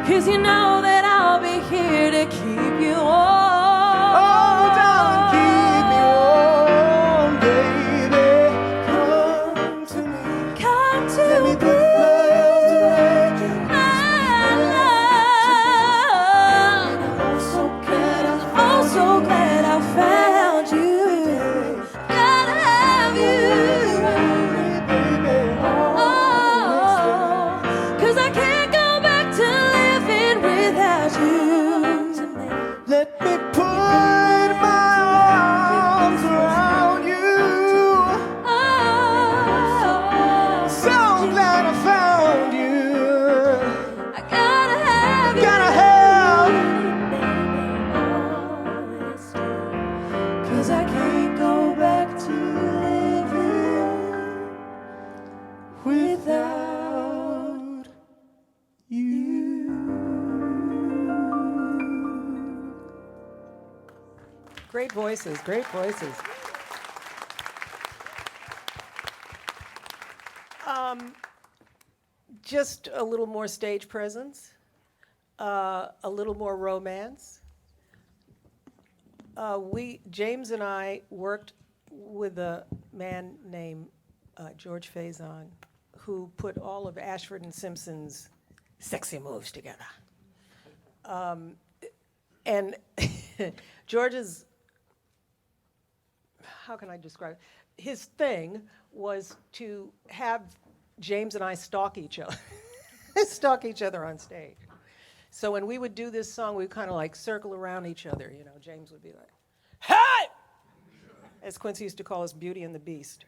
'cause you know that I'll be here to keep you warm. Oh, darling, keep me warm, baby. Come to me. Come to Let me me. put my arms around you. I'm so glad I found you. Gotta have you. Oh, 'cause I can't go back to living without you. Let me put my arms around you. Oh, So glad I found you. I gotta have you. Gotta have. 'Cause I can't go back to living without you. Great voices, great voices. Just a little more stage presence, a little more romance. James and I worked with a man named George Faison, who put all of Ashford and Simpson's sexy moves together. And George's, how can I describe it? His thing was to have James and I stalk each other, stalk each other on stage. So when we would do this song, we would kind of like circle around each other. You know, James would be like, "Hey!" as Quincy used to call us, Beauty and the Beast.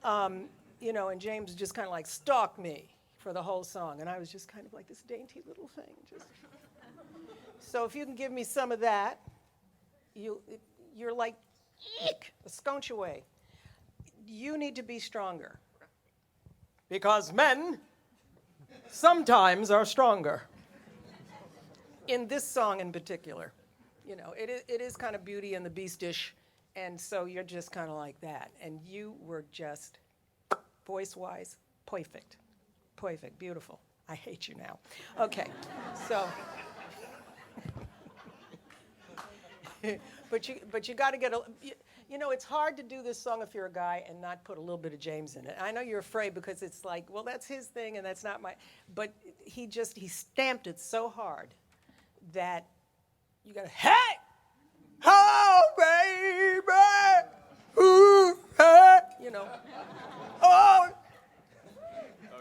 You know, and James would just kind of like stalk me for the whole song, and I was just kind of like this dainty little thing. So if you can give me some of that, you're like, eek, a scunch away. You need to be stronger. Because men sometimes are stronger. In this song in particular. You know, it is kind of Beauty and the Beast-ish, and so you're just kind of like that. And you were just, voice-wise, perfect. Perfect, beautiful. I hate you now. Okay, so. But you got to get you know, it's hard to do this song if you're a guy and not put a little bit of James in it. I know you're afraid because it's like, well, that's his thing and that's not my, but he stamped it so hard that you got to, hey, oh, baby, ooh, hey, you know, oh,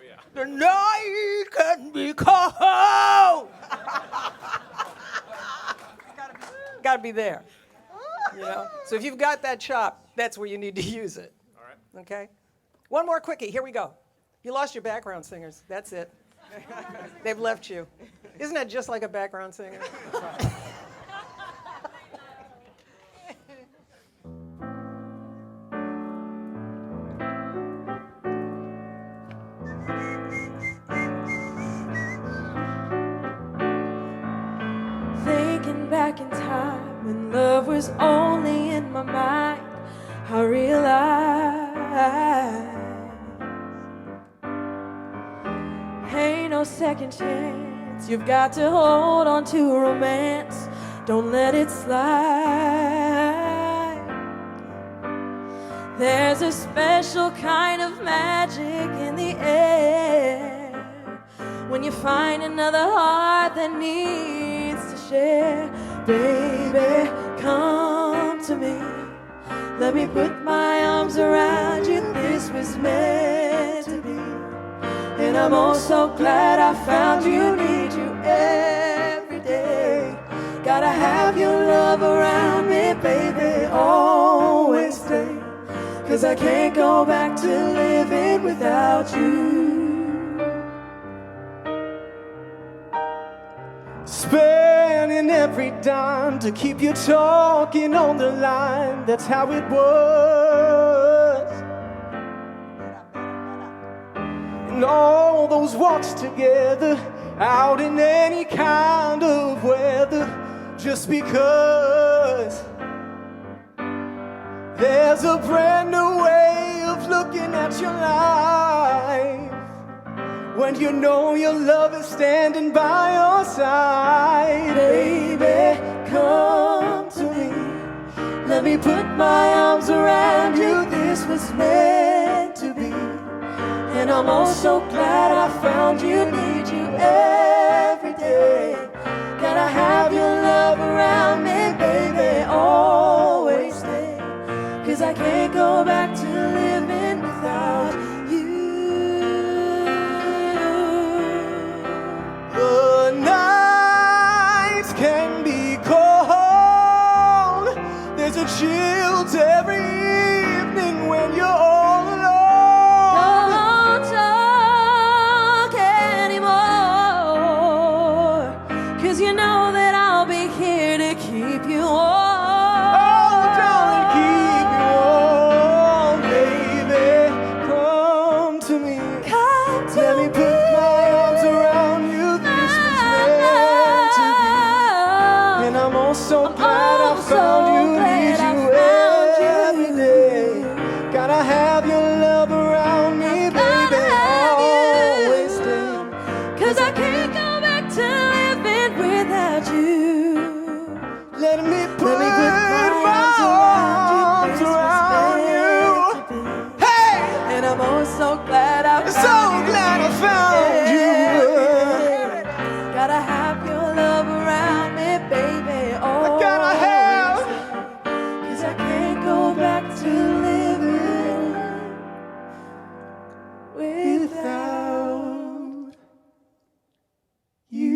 yeah. The night can be cold. Got to be there. You know? So if you've got that chop, that's where you need to use it. All right. Okay? One more quickie. Here we go. You lost your background singers. That's it. They've left you. Isn't that just like a background singer? back in time when love was only in my mind, I realize ain't no second chance. You've got to hold on to romance. Don't let it slide. There's a special kind of magic in the air when you find another heart that needs to share. Baby, come to me. Let me put my arms around you. This was meant to be. And I'm oh so glad I found you. Need you every day. Gotta have your love around me, baby. Always stay. 'Cause I can't go back to living without you. Spending every dime to keep you talking on the line. That's how it was. And all those walks together, out in any kind of weather, just because there's a brand new way of looking at your life when you know your love is standing by your side. Baby, come to me. Let me put my arms around you. This was meant to be. And I'm oh so glad I found you. Need you every day. Gotta have your love around me, baby. Always stay. 'Cause I can't go back to living without you. The nights can be cold. There's a chill to every evening when you're all alone. Don't talk anymore, 'cause you know that I'll be here to keep you warm. Oh, darling, keep you warm, baby. Come to me. Come to Let me put my arms around you. This was meant to be. And I'm oh so glad I found you. Need you every day. Gotta have your love around me, baby. Always stay. 'Cause I can't go back to living without you. Let me put my arms around you. Hey! And I'm oh so glad I found So glad I found you. Gotta have your love around me, baby. Oh, gotta have. 'Cause I can't go back to living without you.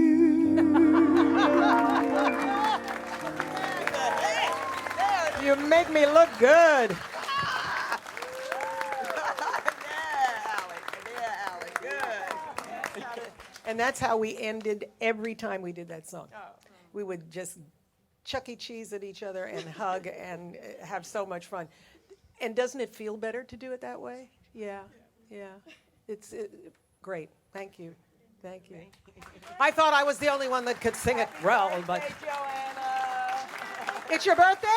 You make me look good. And that's how we ended every time we did that song. We would just Chuck E. Cheese at each other and hug and have so much fun. And doesn't it feel better to do it that way? Yeah, yeah. It's great. Thank you. Thank you. I thought I was the only one that could sing it well, but. It's your birthday?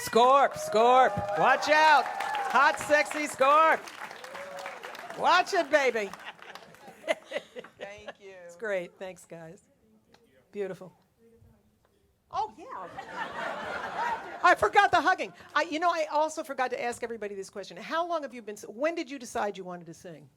Scorp, Scorp. Watch out. Hot, sexy Scorp. Watch it, baby. Thank you. It's great. Thanks, guys. Beautiful. Oh, yeah. I forgot the hugging. I also forgot to ask everybody this question. How long have you been, when did you decide you wanted to sing?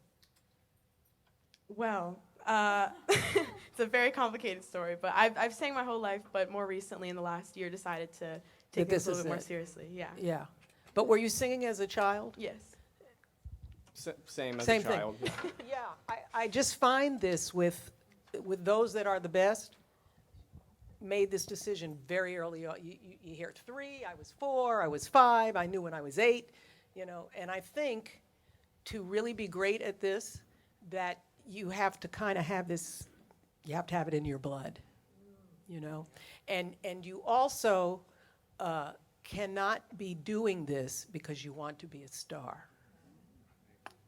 Well, it's a very complicated story, but I've sang my whole life, but more recently in the last year decided to take this a little bit more seriously. Yeah. Yeah. But were you singing as a child? Yes. Same as Same a child. thing. Yeah. I just find this with those that are the best, made this decision very early on. You hear 3, I was 4, I was 5, I knew when I was 8, and I think to really be great at this, that you have to kind of have this, you have to have it in your blood, and you also cannot be doing this because you want to be a star.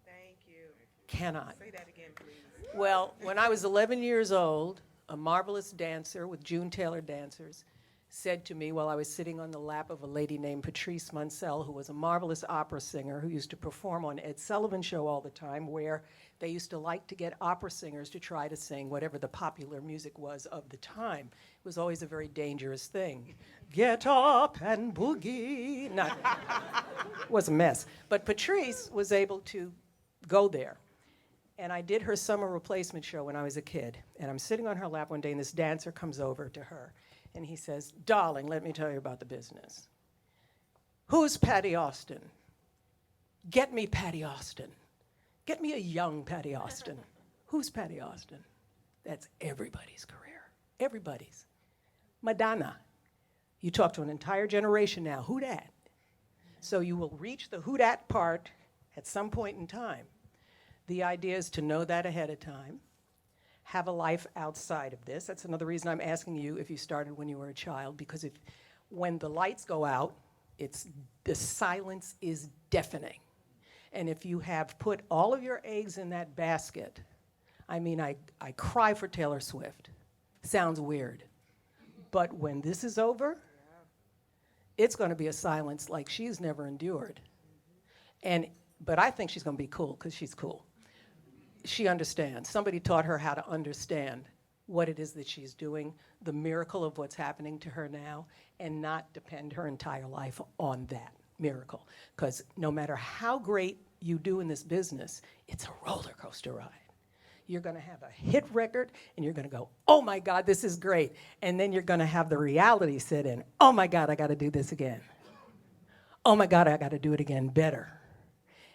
Thank you. Cannot. Say that again, please. Well, when I was 11 years old, a marvelous dancer with June Taylor Dancers, said to me while I was sitting on the lap of a lady named Patrice Munsell, who was a marvelous opera singer who used to perform on Ed Sullivan Show all the time, where they used to like to get opera singers to try to sing whatever the popular music was of the time. It was always a very dangerous thing. Get up and boogie. No, it was a mess. But Patrice was able to go there. And I did her summer replacement show when I was a kid. And I'm sitting on her lap one day, and this dancer comes over to her. And he says, darling, let me tell you about the business. Who's Patty Austin? Get me Patty Austin. Get me a young Patty Austin. Who's Patty Austin? That's everybody's career. Everybody's. Madonna. You talk to an entire generation now. Who dat? So you will reach the who dat part at some point in time. The idea is to know that ahead of time. Have a life outside of this. That's another reason I'm asking you if you started when you were a child, because when the lights go out, the silence is deafening. And if you have put all of your eggs in that basket, I mean, I cry for Taylor Swift. Sounds weird. But when this is over, it's going to be a silence like she's never endured. But I think she's going to be cool, because she's cool. She understands. Somebody taught her how to understand what it is that she's doing, the miracle of what's happening to her now, and not depend her entire life on that miracle. Because no matter how great you do in this business, it's a roller coaster ride. You're going to have a hit record, and you're going to go, oh my God, this is great. And then you're going to have the reality set in. Oh my God, I got to do this again. Oh my God, I got to do it again better.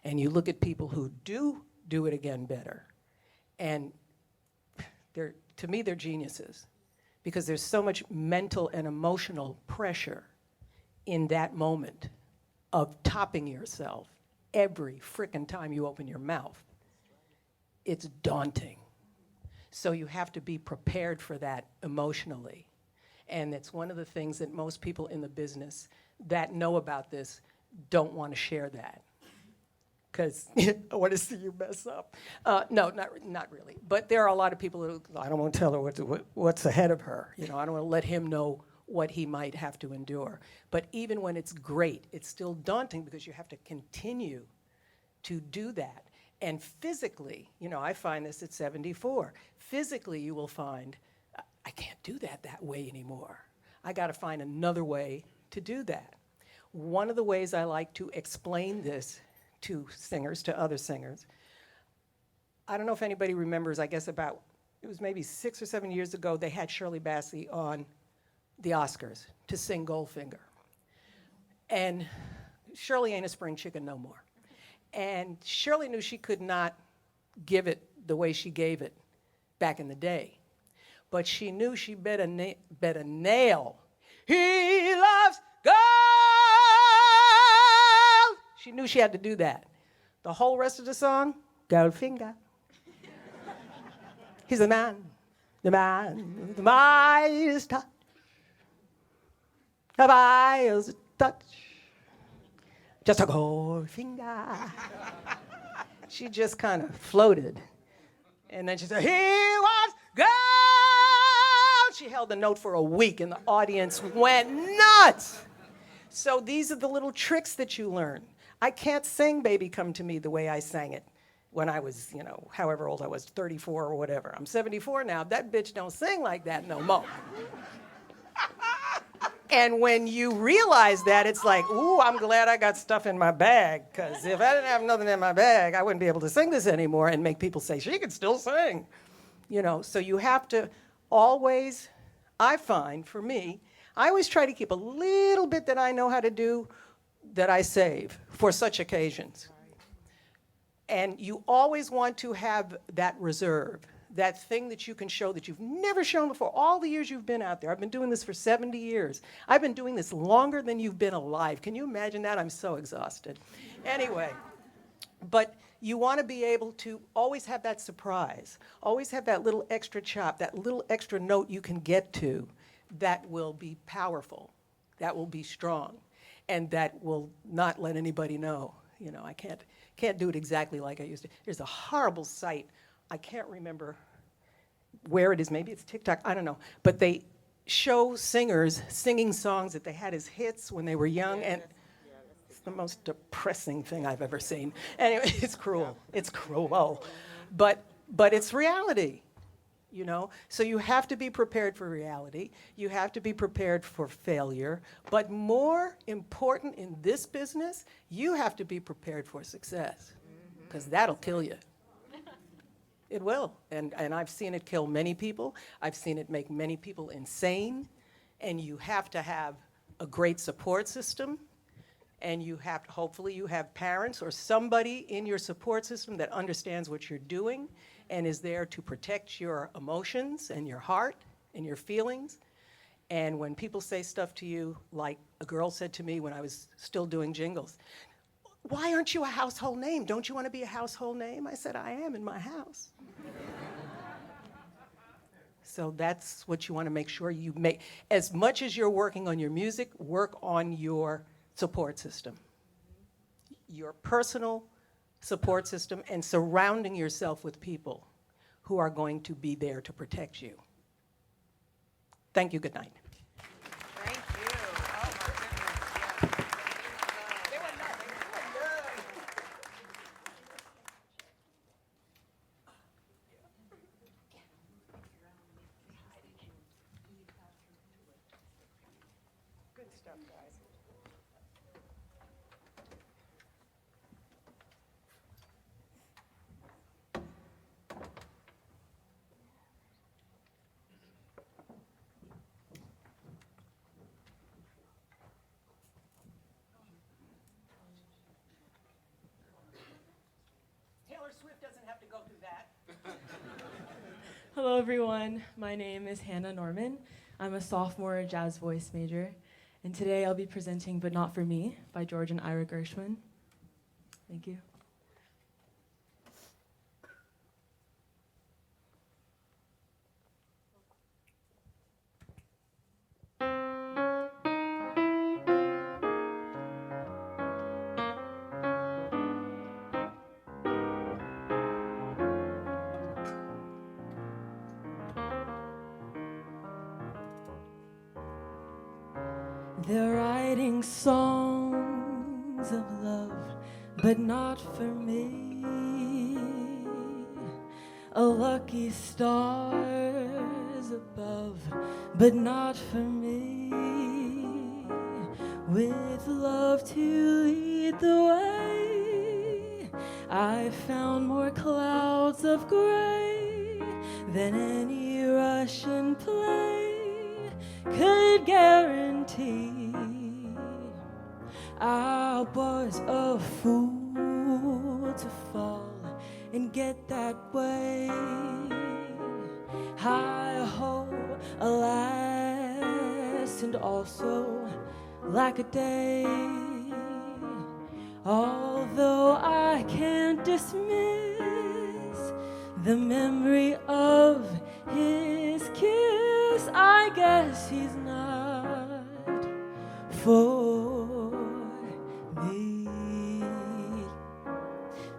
And you look at people who do it again better. And to me, they're geniuses, because there's so much mental and emotional pressure in that moment of topping yourself every frickin' time you open your mouth. It's daunting. So you have to be prepared for that emotionally. And it's one of the things that most people in the business that know about this don't want to share that. Because I want to see you mess up. No, not really. But there are a lot of people who, I don't want to tell her what's ahead of her. I don't want to let him know what he might have to endure. But even when it's great, it's still daunting, because you have to continue to do that. And physically, I find this at 74. Physically, you will find, I can't do that way anymore. I got to find another way to do that. One of the ways I like to explain this to singers, to other singers. I don't know if anybody remembers, I guess it was maybe 6 or 7 years ago, they had Shirley Bassey on the Oscars to sing Goldfinger. And Shirley ain't a spring chicken no more. And Shirley knew she could not give it the way she gave it back in the day. But she knew she better nail, he loves gold. She knew she had to do that. The whole rest of the song, Goldfinger. He's the man with the Midas touch. The Midas touch. Just a Goldfinger. She just kind of floated. And then she said, he was gold. She held the note for a week, and the audience went nuts. So these are the little tricks that you learn. I can't sing Baby Come to Me the way I sang it when I was, however old I was, 34 or whatever. I'm 74 now. That bitch don't sing like that no more. And when you realize that, it's like, ooh, I'm glad I got stuff in my bag, because if I didn't have nothing in my bag, I wouldn't be able to sing this anymore and make people say, she can still sing. So you have to always, I find, for me, I always try to keep a little bit that I know how to do that I save for such occasions. And you always want to have that reserve, that thing that you can show that you've never shown before. All the years you've been out there, I've been doing this for 70 years. I've been doing this longer than you've been alive. Can you imagine that? I'm so exhausted. Anyway, but you want to be able to always have that surprise, always have that little extra chop, that little extra note you can get to that will be powerful, that will be strong, and that will not let anybody know. I can't do it exactly like I used to. There's a horrible site. I can't remember where it is, maybe it's TikTok, I don't know, but they show singers singing songs that they had as hits when they were young, and it's the most depressing thing I've ever seen. Anyway, it's cruel. It's cruel. But it's reality, you know? So you have to be prepared for reality. You have to be prepared for failure. But more important in this business, you have to be prepared for success, because that'll kill you. It will, and I've seen it kill many people. I've seen it make many people insane, and you have to have a great support system, and you have to, hopefully you have parents or somebody in your support system that understands what you're doing and is there to protect your emotions and your heart and your feelings. And when people say stuff to you, like a girl said to me when I was still doing jingles, "Why aren't you a household name? Don't you want to be a household name?" I said, "I am in my house." So that's what you want to make sure you make. As much as you're working on your music, work on your support system. Your personal support system, and surrounding yourself with people who are going to be there to protect you. Thank you. Good night. Thank you. Oh my goodness. Yeah. They were Good stuff, guys. Taylor Swift doesn't have to go through that. Hello, everyone. My name is Hannah Norman. I'm a sophomore jazz voice major, and today I'll be presenting But Not For Me by George and Ira Gershwin. Thank you. They're writing songs of love, but not for me. A lucky stars above, but not for me. With love to lead the way, I found more clouds of gray than any Russian play could guarantee. I was a fool to fall and get that way. Hi-ho, alas, and also lack a day. Although I can't dismiss the memory of his kiss, I guess he's not for me.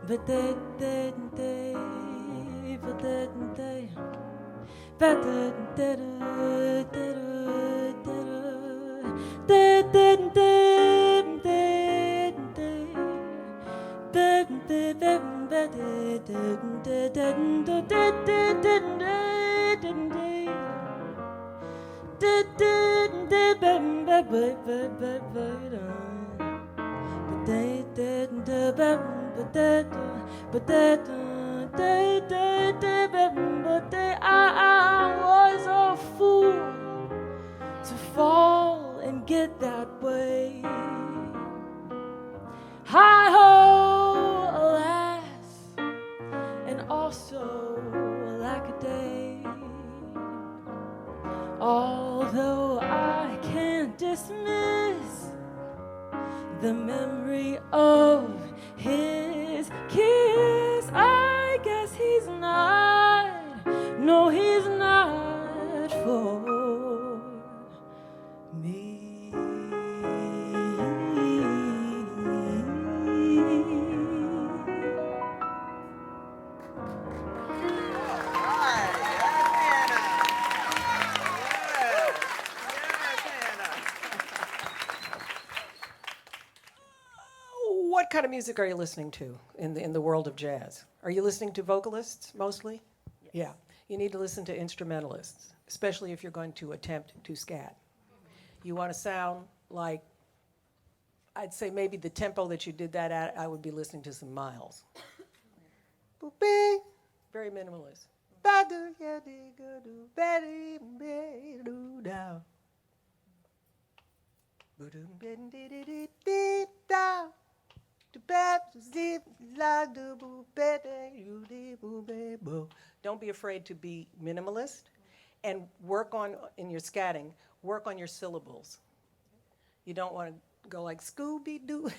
But they, I was a fool to fall and get that way. Hi-ho, alas, and also lack a day. Although I can't dismiss the memory of his kiss, I guess he's not, no, he's not for me. What kind of music are you listening to in the world of jazz? Are you listening to vocalists mostly? Yes. Yeah. You need to listen to instrumentalists, especially if you're going to attempt to scat. You want to sound like, I'd say maybe the tempo that you did that at, I would be listening to some Miles. Very minimalist. Don't be afraid to be minimalist, and work on, in your scatting, work on your syllables. You don't want to go like Scooby-Doo,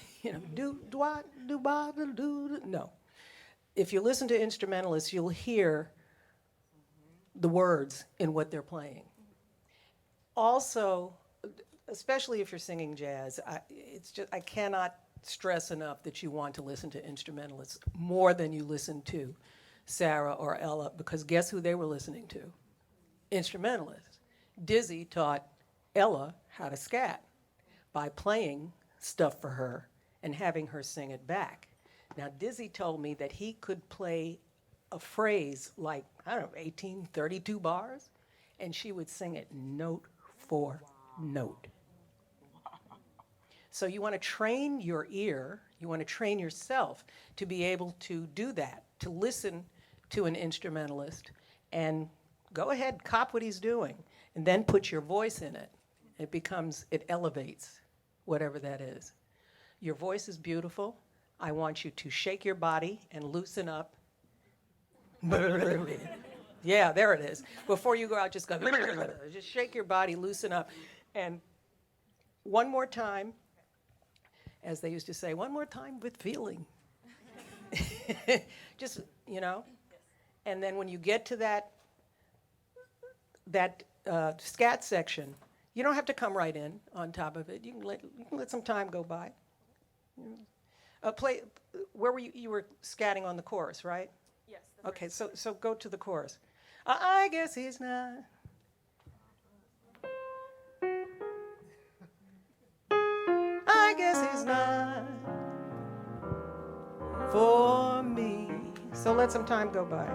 do-dwa-do-ba-do-do. No. If you listen to instrumentalists, you'll hear the words in what they're playing. Also, especially if you're singing jazz, I cannot stress enough that you want to listen to instrumentalists more than you listen to Sarah or Ella, because guess who they were listening to? Instrumentalists. Dizzy taught Ella how to scat by playing stuff for her and having her sing it back. Now, Dizzy told me that he could play a phrase like, I don't know, 18, 32 bars, and she would sing it note for note. So you want to train your ear, you want to train yourself to be able to do that, to listen to an instrumentalist and go ahead, cop what he's doing, and then put your voice in it. It elevates whatever that is. Your voice is beautiful. I want you to shake your body and loosen up. Yeah, there it is. Before you go out, just go, just shake your body, loosen up. And one more time, as they used to say, one more time with feeling. Just, and then when you get to that scat section, you don't have to come right in on top of it. You can let some time go by. Where were you? You were scatting on the chorus, right? Yes. Okay, so go to the chorus. I guess he's not. I guess he's not for me. So let some time go by.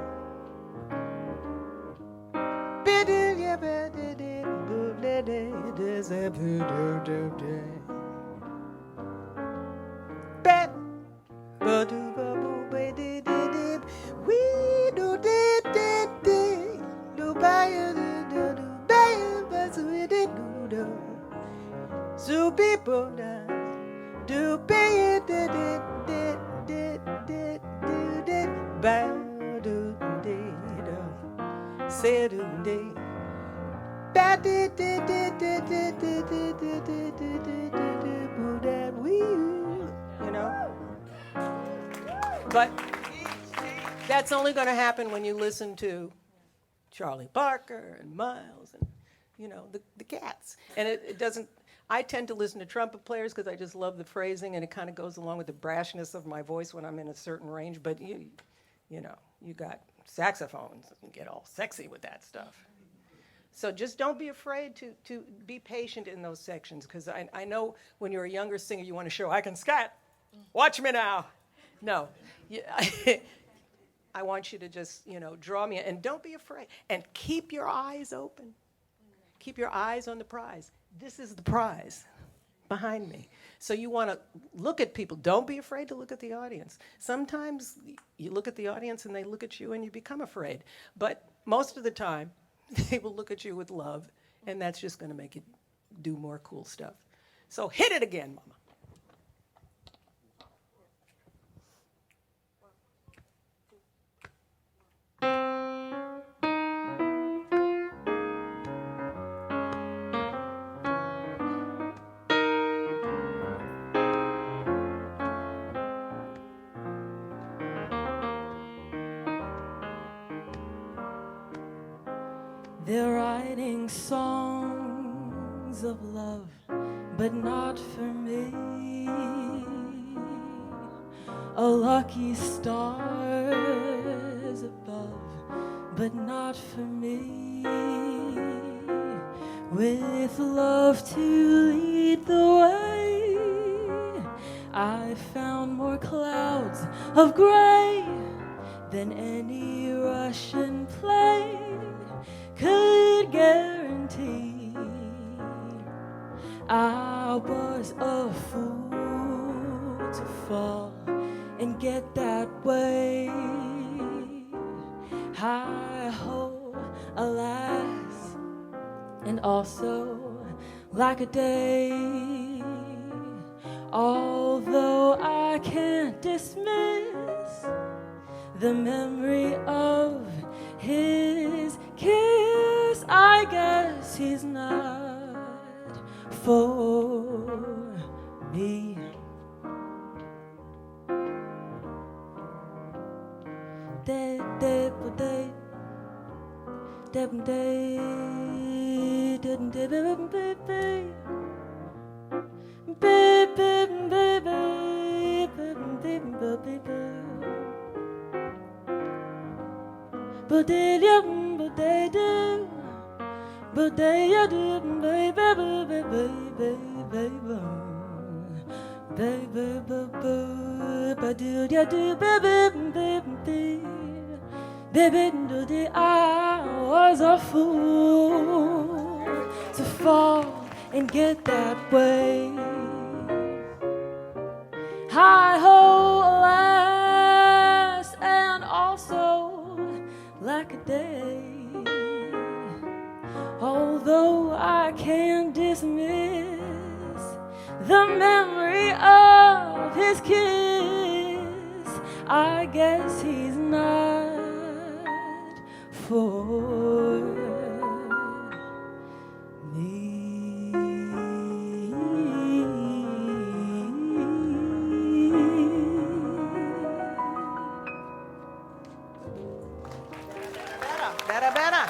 But that's only going to happen when you listen to Charlie Parker and Miles and, the Cats. And it doesn't, I tend to listen to trumpet players because I just love the phrasing and it kind of goes along with the brashness of my voice when I'm in a certain range. But you got saxophones and get all sexy with that stuff. So just don't be afraid to be patient in those sections, because I know when you're a younger singer, you want to show, I can scat. Watch me now. No. I want you to just, draw me in. And don't be afraid. And keep your eyes open. Keep your eyes on the prize. This is the prize behind me. So you want to look at people. Don't be afraid to look at the audience. Sometimes you look at the audience and they look at you and you become afraid. But most of the time, they will look at you with love, and that's just going to make you do more cool stuff. So hit it again, Mama. They're writing songs of love, but not for me. A lucky stars above, but not for me. With love to lead the way, I found more clouds of gray than any Russian play could guarantee. I was a fool to fall and get that way. Hi-ho, alas, and also like a day. Although I can't dismiss the memory of his kiss, I guess he's not for me. I was a fool to fall and get that way. Hi-ho, alas, and also like a day. Although I can't dismiss the memory of his kiss, I guess he's not for me. Better, better.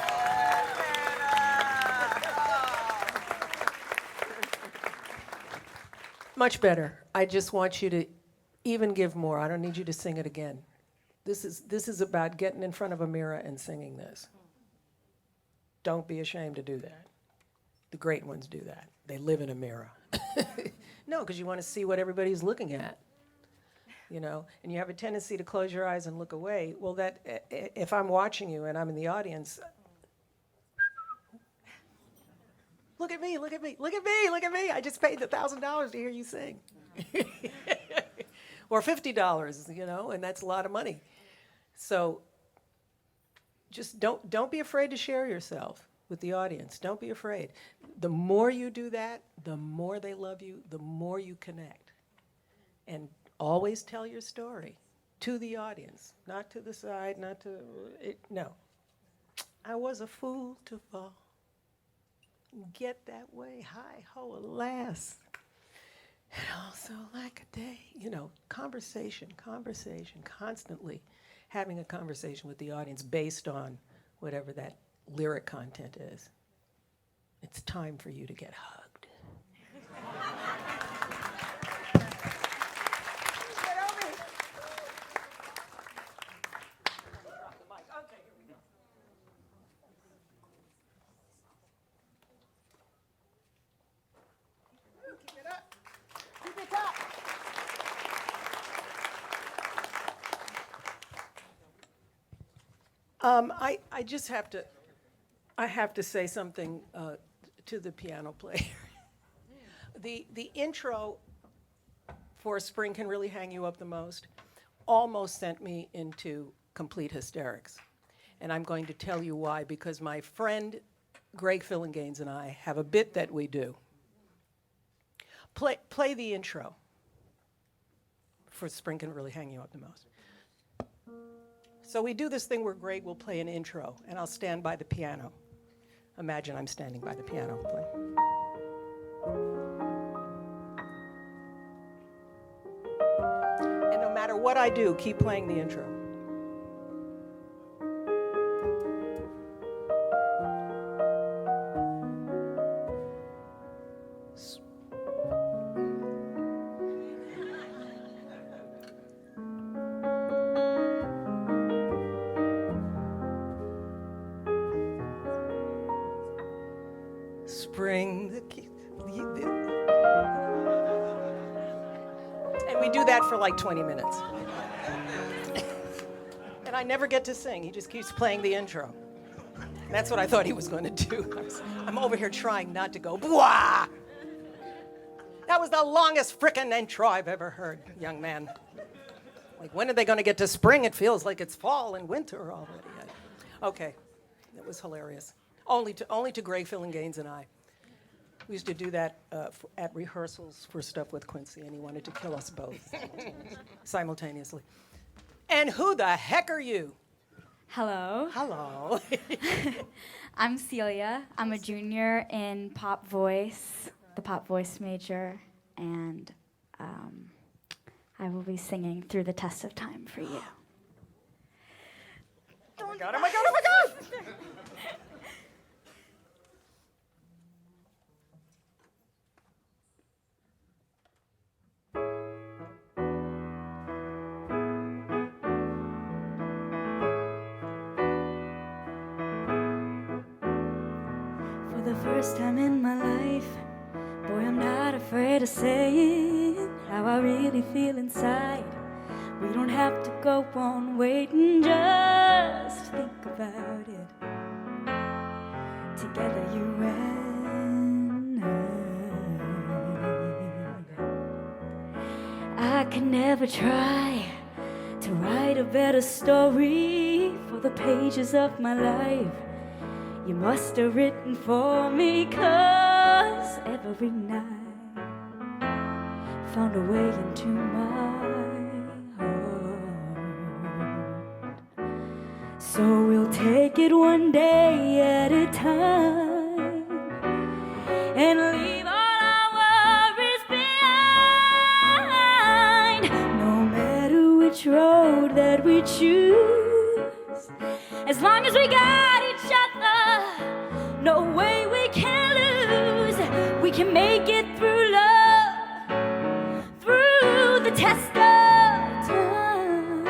Much better. I just want you to even give more. I don't need you to sing it again. This is about getting in front of a mirror and singing this. Don't be ashamed to do that. The great ones do that. They live in a mirror. No, because you want to see what everybody's looking at. You know, and you have a tendency to close your eyes and look away. Well, that if I'm watching you and I'm in the audience, look at me, look at me, look at me, look at me. I just paid the $1,000 to hear you sing. Or $50, you know, and that's a lot of money. So just don't be afraid to share yourself with the audience. Don't be afraid. The more you do that, the more they love you, the more you connect. And always tell your story to the audience, not to the side, not to, no. I was a fool to fall. Get that way, hi-ho, alas. And also like a day, you know, conversation, constantly having a conversation with the audience based on whatever that lyric content is. It's time for you to get hugged. I just have to say something to the piano player. The intro for Spring Can Really Hang You Up the Most almost sent me into complete hysterics. And I'm going to tell you why, because my friend Greg Fillinganes and I have a bit that we do. Play the intro for Spring Can Really Hang You Up the Most. So we do this thing where Greg will play an intro, and I'll stand by the piano. Imagine I'm standing by the piano playing. And no matter what I do, keep playing the intro. Spring, and we do that for like 20 minutes. And I never get to sing. He just keeps playing the intro. And that's what I thought he was going to do. I'm over here trying not to go, bwah! That was the longest frickin' intro I've ever heard, young man. Like, when are they going to get to spring? It feels like it's fall and winter already. Okay, that was hilarious. Only to Greg Fillinganes and I. We used to do that at rehearsals for stuff with Quincy, and he wanted to kill us both simultaneously. And who the heck are you? Hello. Hello. I'm Celia. I'm a junior in pop voice, the pop voice major, and I will be singing Through the Test of Time for you. Oh my God, oh my God, oh my God! For the first time in my life, boy, I'm not afraid to say it, how I really feel inside. We don't have to go on waiting, just think about it. Together you and I could never try to write a better story for the pages of my life. You must have written for me, 'cause every night found a way into my So we'll take it one day at a time and leave all our worries behind. No matter which road that we choose, as long as we got each other, no way we can lose. We can make it through love, through the test of time.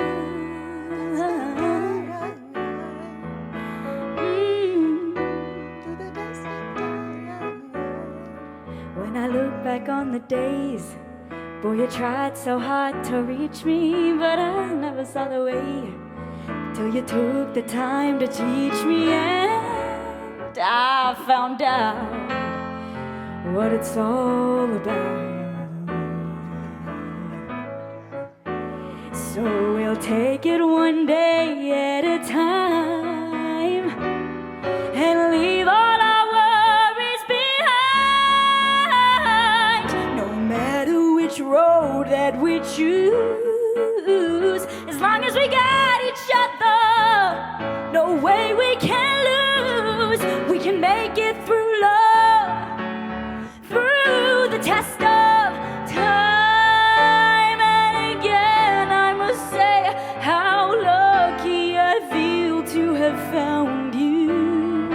When I look back on the days, boy, you tried so hard to reach me, but I never saw the way till you took the time to teach me, and I found out what it's all about. So we'll take it one day at a time and leave all our worries behind. No matter which road that we choose, as long as we got each other, no way we can lose. We can make it through love, through the test of time. And again I must say how lucky I feel to have found you.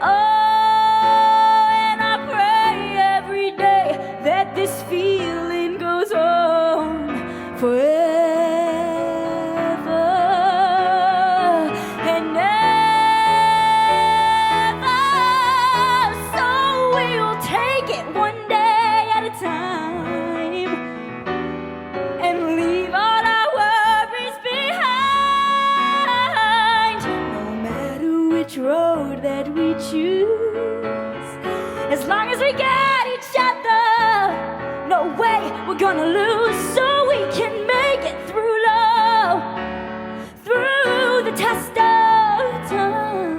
Oh, and I pray every day that this feeling goes on forever. Road that we choose, as long as we got each other, no way we're gonna lose. So we can make it through love, through the test of time.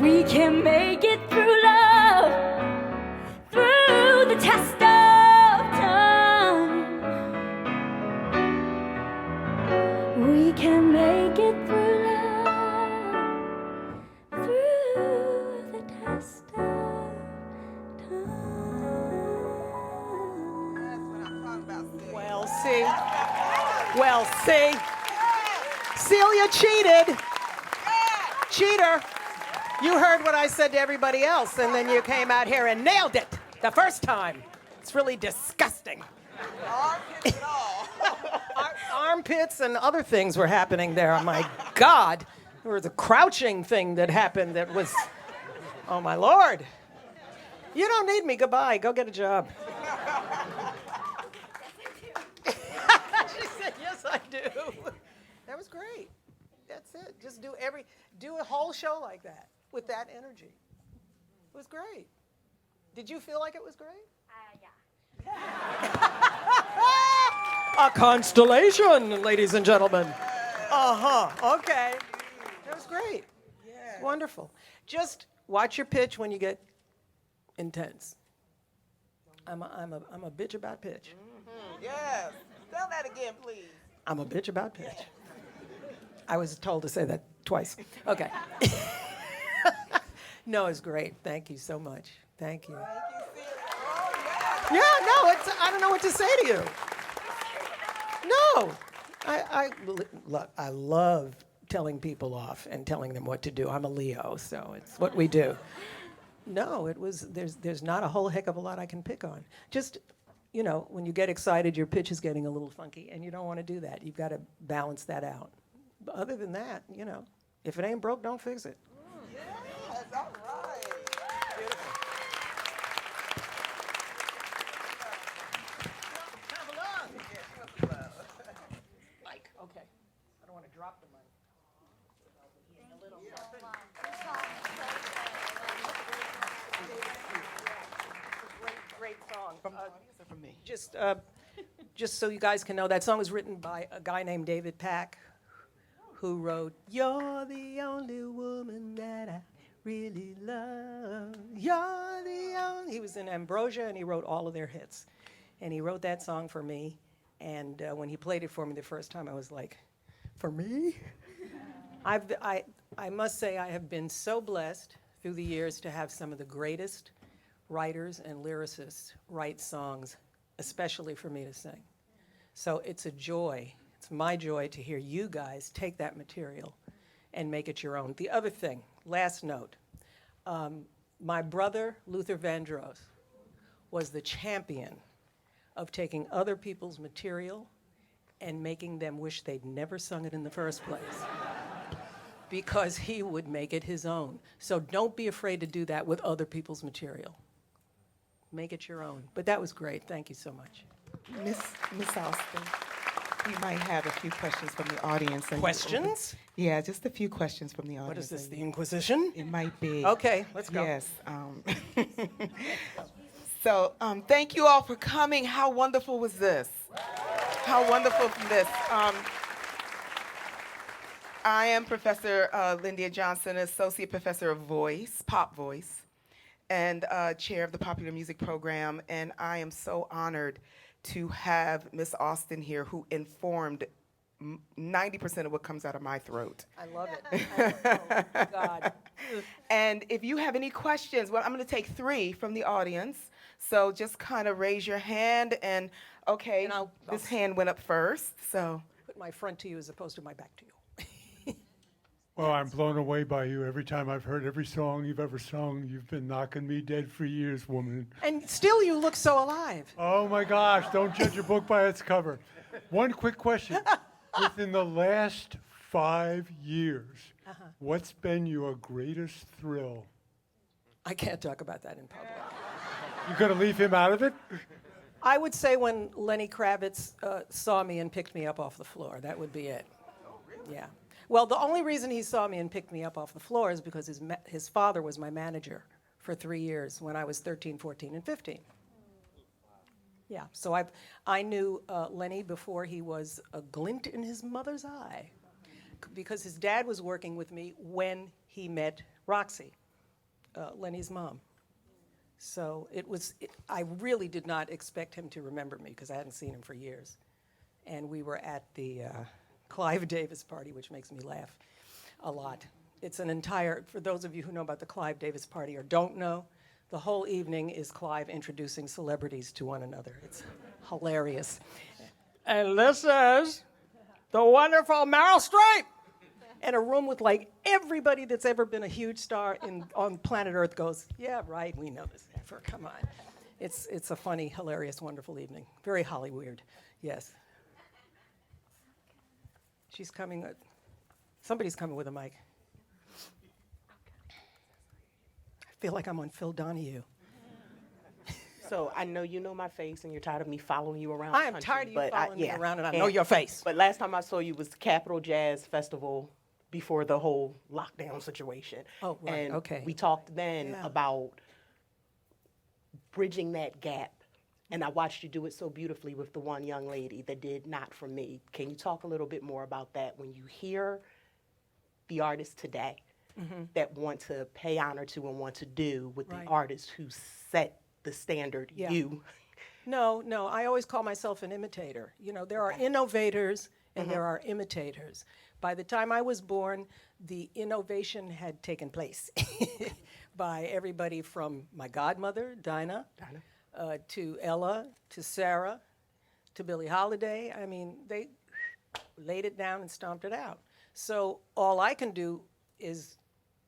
We can make it through love, through the test of time. We can make it through love, through the test of time. Well, see. Celia cheated. Cheater. You heard what I said to everybody else, and then you came out here and nailed it the first time. It's really disgusting. Armpits and all. Armpits and other things were happening there. Oh my God. There was a crouching thing that happened that was, oh my Lord. You don't need me. Goodbye. Go get a job. She said, yes, I do. That was great. That's it. Just do a whole show like that with that energy. It was great. Did you feel like it was great? A constellation, ladies and gentlemen. Okay. That was great. Yeah. Wonderful. Just watch your pitch when you get intense. I'm a bitch about pitch. Mm-hmm. Yes. Tell that again, please. I'm a bitch about pitch. I was told to say that twice. Okay. No, it's great. Thank you so much. Thank you. Yeah, no, I don't know what to say to you. No, I love telling people off and telling them what to do. I'm a Leo, so it's what we do. No, there's not a whole heck of a lot I can pick on. Just, when you get excited, your pitch is getting a little funky, and you don't want to do that. You've got to balance that out. But other than that, if it ain't broke, don't fix it. Yes, all right. Beautiful. Mike, okay. I don't want to drop the mic. Great song. From me. Just so you guys can know, that song was written by a guy named David Pack, who wrote, "You're the only woman that I really love. You're the only." He was in Ambrosia, and he wrote all of their hits. And he wrote that song for me. And when he played it for me the first time, I was like, for me? I must say I have been so blessed through the years to have some of the greatest writers and lyricists write songs, especially for me to sing. So it's a joy. It's my joy to hear you guys take that material and make it your own. The other thing, last note, my brother, Luther Vandross, was the champion of taking other people's material and making them wish they'd never sung it in the first place. Because he would make it his own. So don't be afraid to do that with other people's material. Make it your own. But that was great. Thank you so much. Miss Austin, we might have a few questions from the audience. Questions? Yeah, just a few questions from the audience. What is this, the Inquisition? It might be. Okay, let's go. Yes. So thank you all for coming. How wonderful was this? How wonderful was this? I am Professor Lyndia Johnson, Associate Professor of Voice, Pop Voice, and Chair of the Popular Music Program. And I am so honored to have Miss Austin here, who informed 90% of what comes out of my throat. I love it. Oh, God. And if you have any questions, well, I'm going to take 3 from the audience. So just kind of raise your hand, and okay, And this hand went up first, so. Put my front to you as opposed to my back to you. Well, I'm blown away by you. Every time I've heard every song you've ever sung, you've been knocking me dead for years, woman. And still you look so alive. Oh my gosh, don't judge a book by its cover. One quick question. Within the last 5 years, what's been your greatest thrill? I can't talk about that in public. You gonna leave him out of it? I would say when Lenny Kravitz saw me and picked me up off the floor. That would be it. Yeah. Well, the only reason he saw me and picked me up off the floor is because his father was my manager for 3 years when I was 13, 14, and 15. Yeah, so I knew Lenny before he was a glint in his mother's eye, because his dad was working with me when he met Roxy, Lenny's mom. So I really did not expect him to remember me because I hadn't seen him for years. And we were at the Clive Davis party, which makes me laugh a lot. It's for those of you who know about the Clive Davis party or don't know, the whole evening is Clive introducing celebrities to one another. It's hilarious. And this is the wonderful Meryl Streep. And a room with like everybody that's ever been a huge star on planet Earth goes, yeah, right, we know this. Come on. It's a funny, hilarious, wonderful evening. Very Hollywood, yes. She's coming. Somebody's coming with a mic. I feel like I'm on Phil Donahue. So I know you know my face, and you're tired of me following you around. I the am country, tired of you but following me yeah. around, and I know your face. But last time I saw you was Capitol Jazz Festival before the whole lockdown situation. Oh, right, And okay. we talked then Yeah. about bridging that gap. And I watched you do it so beautifully with the one young lady that did Not For Me. Can you talk a little bit more about that when you hear the artists today that want to pay honor to and want to do with Right. the artists who set the standard, Yeah. you? No, I always call myself an imitator. You know, there are innovators and there are imitators. By the time I was born, the innovation had taken place by everybody from my godmother, Dinah, to Ella, to Sarah, to Billie Holiday. I mean, they laid it down and stomped it out. So all I can do is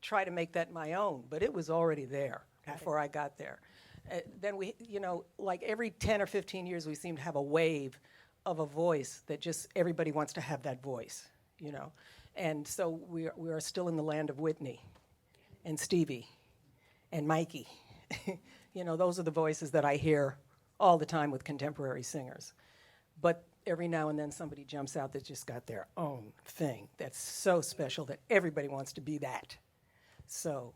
try to make that my own, but it was already there before I got there. Then we, you know, like every 10 or 15 years, we seem to have a wave of a voice that just everybody wants to have that voice, you know. And so we are still in the land of Whitney and Stevie and Mikey. You know, those are the voices that I hear all the time with contemporary singers. But every now and then somebody jumps out that's just got their own thing that's so special that everybody wants to be that. So,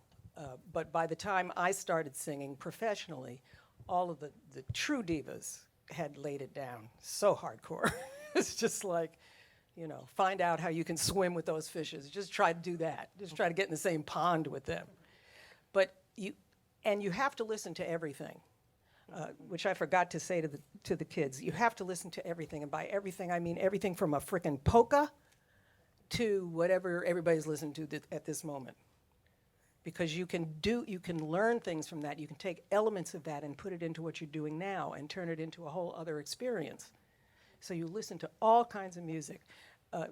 but by the time I started singing professionally, all of the true divas had laid it down so hardcore. It's just like, you know, find out how you can swim with those fishes. Just try to do that. Just try to get in the same pond with them. But you have to listen to everything, which I forgot to say to the kids. You have to listen to everything, and by everything I mean everything from a frickin' polka to whatever everybody's listening to at this moment. Because you can learn things from that. You can take elements of that and put it into what you're doing now and turn it into a whole other experience. So you listen to all kinds of music.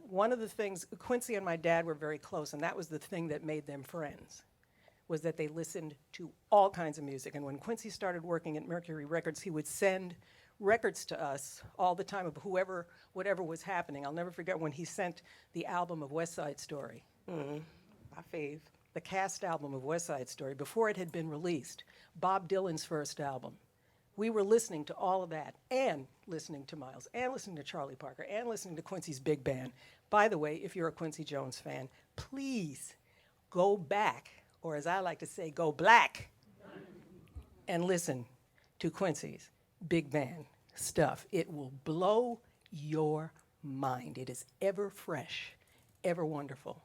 One of the things, Quincy and my dad were very close, and that was the thing that made them friends, was that they listened to all kinds of music. And when Quincy started working at Mercury Records, he would send records to us all the time of whatever was happening. I'll never forget when he sent the album of West Side Story. My fave. The cast album of West Side Story, before it had been released, Bob Dylan's first album. We were listening to all of that, and listening to Miles, and listening to Charlie Parker, and listening to Quincy's big band. By the way, if you're a Quincy Jones fan, please go back, or as I like to say, go black, and listen to Quincy's big band stuff. It will blow your mind. It is ever fresh, ever wonderful.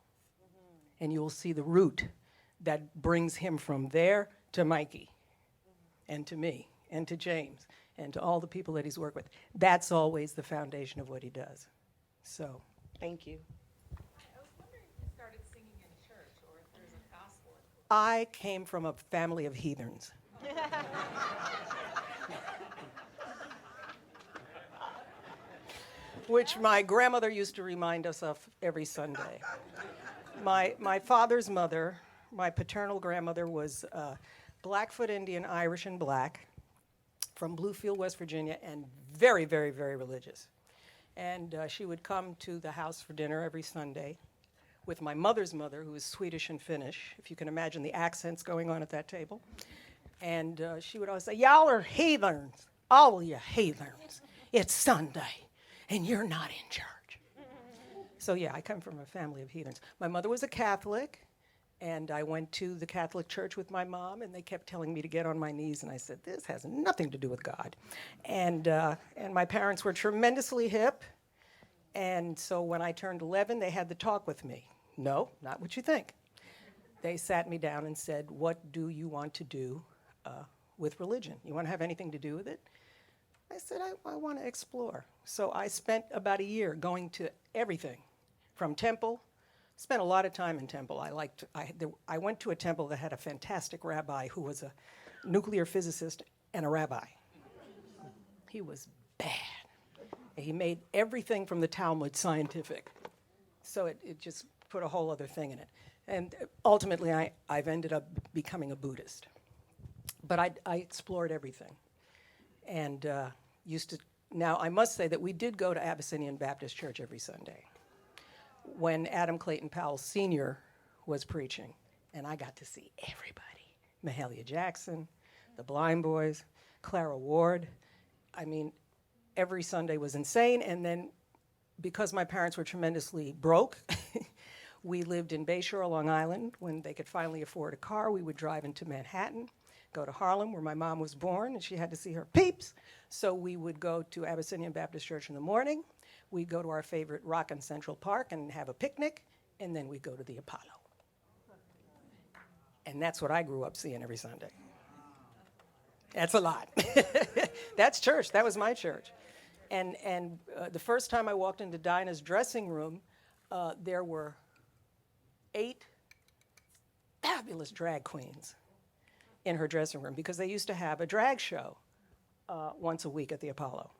And you'll see the route that brings him from there to Mikey, and to me, and to James, and to all the people that he's worked with. That's always the foundation of what he does. So. Thank you. I came from a family of heathens. Which my grandmother used to remind us of every Sunday. My father's mother, my paternal grandmother, was Blackfoot Indian, Irish and black, from Bluefield, West Virginia, and very, very, very religious. And she would come to the house for dinner every Sunday with my mother's mother, who was Swedish and Finnish, if you can imagine the accents going on at that table. And she would always say, "Y'all are heathens, all of you heathens. It's Sunday, and you're not in church." So yeah, I come from a family of heathens. My mother was a Catholic, and I went to the Catholic church with my mom, and they kept telling me to get on my knees, and I said, "This has nothing to do with God." And my parents were tremendously hip, and so when I turned 11, they had the talk with me. No, not what you think. They sat me down and said, "What do you want to do with religion? You want to have anything to do with it?" I said, I want to explore. So I spent about a year going to everything, from temple. Spent a lot of time in temple. I went to a temple that had a fantastic rabbi who was a nuclear physicist and a rabbi. He was bad. He made everything from the Talmud scientific. So it just put a whole other thing in it. And ultimately, I've ended up becoming a Buddhist. But I explored everything. And now I must say that we did go to Abyssinian Baptist Church every Sunday when Adam Clayton Powell Sr. was preaching. And I got to see everybody. Mahalia Jackson, the Blind Boys, Clara Ward. I mean, every Sunday was insane. And then because my parents were tremendously broke, we lived in Bayshore, Long Island. When they could finally afford a car, we would drive into Manhattan, go to Harlem, where my mom was born, and she had to see her peeps. So we would go to Abyssinian Baptist Church in the morning. We'd go to our favorite rock in Central Park and have a picnic, and then we'd go to the Apollo. And that's what I grew up seeing every Sunday. That's a lot. That's church. That was my church. And the first time I walked into Dinah's dressing room, there were 8 fabulous drag queens in her dressing room because they used to have a drag show once a week at the Apollo.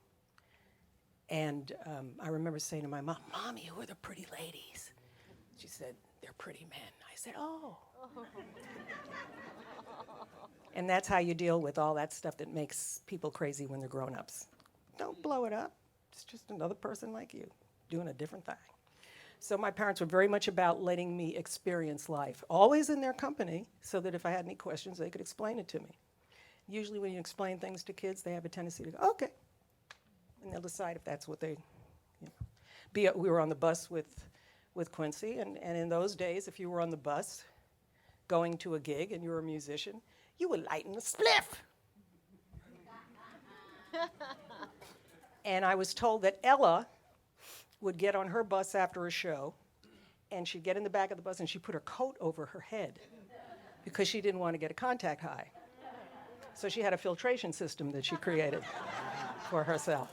And I remember saying to my mom, "Mommy, who are the pretty ladies?" She said, "They're pretty men." I said, "Oh." And that's how you deal with all that stuff that makes people crazy when they're grown-ups. Don't blow it up. It's just another person like you doing a different thing. So my parents were very much about letting me experience life, always in their company, so that if I had any questions, they could explain it to me. Usually when you explain things to kids, they have a tendency to go, "Okay." And they'll decide if that's what they, we were on the bus with Quincy, and in those days, if you were on the bus going to a gig and you were a musician, you would lighten a spliff. And I was told that Ella would get on her bus after a show, and she'd get in the back of the bus and she'd put her coat over her head because she didn't want to get a contact high. So she had a filtration system that she created for herself.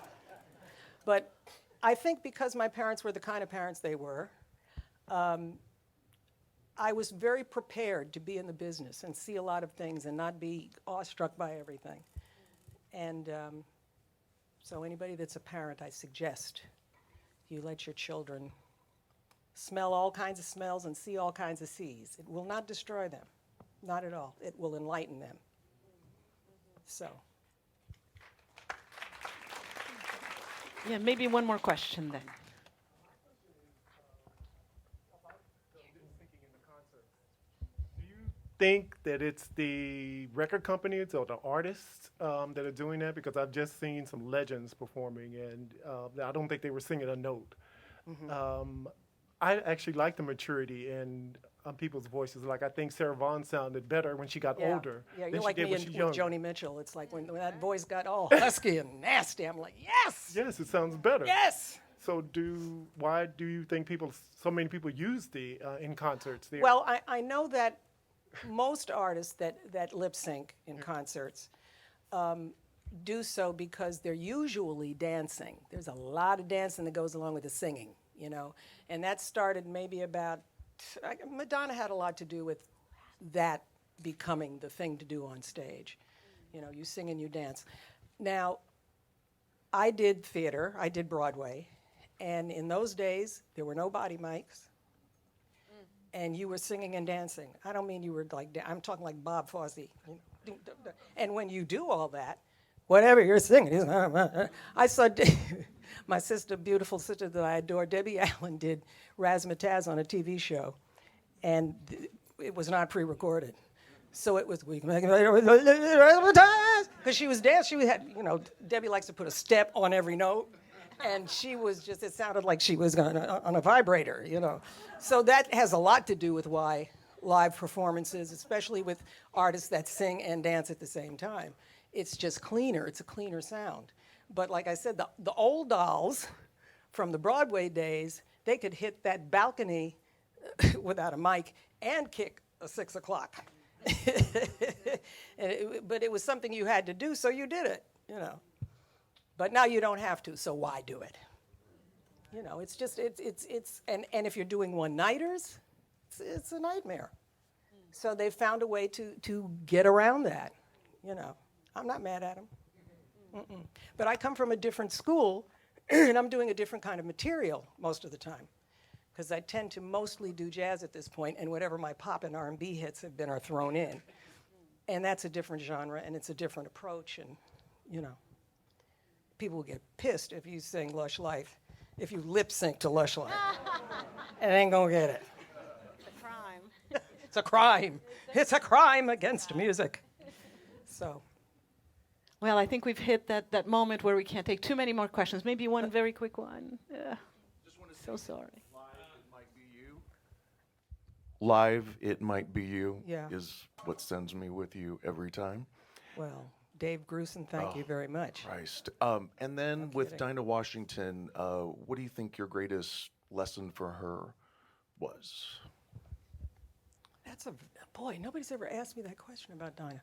But I think because my parents were the kind of parents they were, I was very prepared to be in the business and see a lot of things and not be awestruck by everything. And so anybody that's a parent, I suggest you let your children smell all kinds of smells and see all kinds of seas. It will not destroy them, not at all. It will enlighten them. So. Yeah, maybe one more question then. Think that it's the record companies or the artists that are doing that? Because I've just seen some legends performing, and I don't think they were singing a note. Mm-hmm. I actually like the maturity in people's voices. Like, I think Sarah Vaughan sounded better when she got older Yeah, than you're she like did me when she and was with younger. Joni Mitchell. It's like when that voice got all husky and nasty, I'm like, yes! Yes, it sounds better. Yes! So why do you think so many people use the in concerts there? Well, I know that most artists that lip sync in concerts do so because they're usually dancing. There's a lot of dancing that goes along with the singing, and that started maybe about, Madonna had a lot to do with that becoming the thing to do on stage. You sing and you dance. Now, I did theater, I did Broadway, and in those days, there were no body mics. And you were singing and dancing. I don't mean you were like, I'm talking like Bob Fosse. And when you do all that, whatever you're singing, I saw my sister, beautiful sister that I adore, Debbie Allen, did Razzmatazz on a TV show, and it was not pre-recorded. So it was, because she was dancing, she had, Debbie likes to put a step on every note. And she was just, it sounded like she was on a vibrator, So that has a lot to do with why live performances, especially with artists that sing and dance at the same time, it's just cleaner. It's a cleaner sound. But like I said, the old dolls from the Broadway days, they could hit that balcony without a mic and kick a 6 o'clock. But it was something you had to do, so you did it, But now you don't have to, so why do it? It's just, and if you're doing one-nighters, it's a nightmare. So they found a way to get around that, I'm not mad at them. But I come from a different school, and I'm doing a different kind of material most of the time, because I tend to mostly do jazz at this point, and whatever my pop and R&B hits have been are thrown in. And that's a different genre, and it's a different approach, and, people will get pissed if you sing Lush Life, if you lip sync to Lush Life. It ain't gonna get it. It's a crime. It's a crime. It's a crime against music. So Well, I think we've hit that moment where we can't take too many more questions. Maybe one very quick one. So sorry. Live, It Might Be You Yeah. is what sends me with you every time. Well, Dave Grusin, thank you very much. Christ. And then with Dinah Washington, what do you think your greatest lesson for her was? That's boy, nobody's ever asked me that question about Dinah.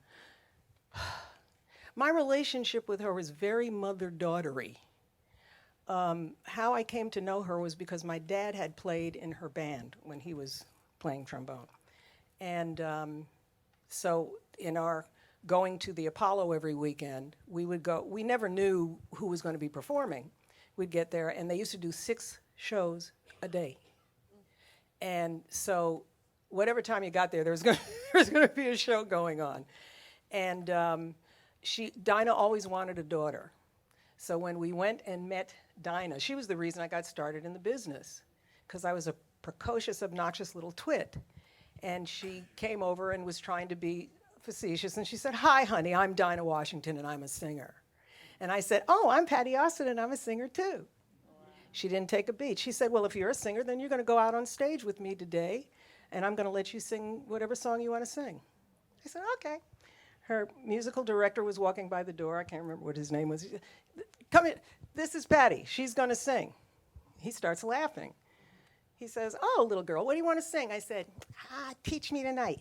My relationship with her was very mother-daughtery. How I came to know her was because my dad had played in her band when he was playing trombone. And so in our going to the Apollo every weekend, we would go, we never knew who was going to be performing. We'd get there, and they used to do 6 shows a day. And so whatever time you got there, there was going to be a show going on. And Dinah always wanted a daughter. So when we went and met Dinah, she was the reason I got started in the business, because I was a precocious, obnoxious little twit. And she came over and was trying to be facetious, and she said, "Hi, honey, I'm Dinah Washington, and I'm a singer." And I said, "Oh, I'm Patty Austin, and I'm a singer, too." She didn't take a beat. She said, "Well, if you're a singer, then you're going to go out on stage with me today, and I'm going to let you sing whatever song you want to sing." I said, "Okay." Her musical director was walking by the door. I can't remember what his name was. He said, "Come in. This is Patty. She's going to sing." He starts laughing. He says, "Oh, little girl, what do you want to sing?" I said, "Teach me tonight."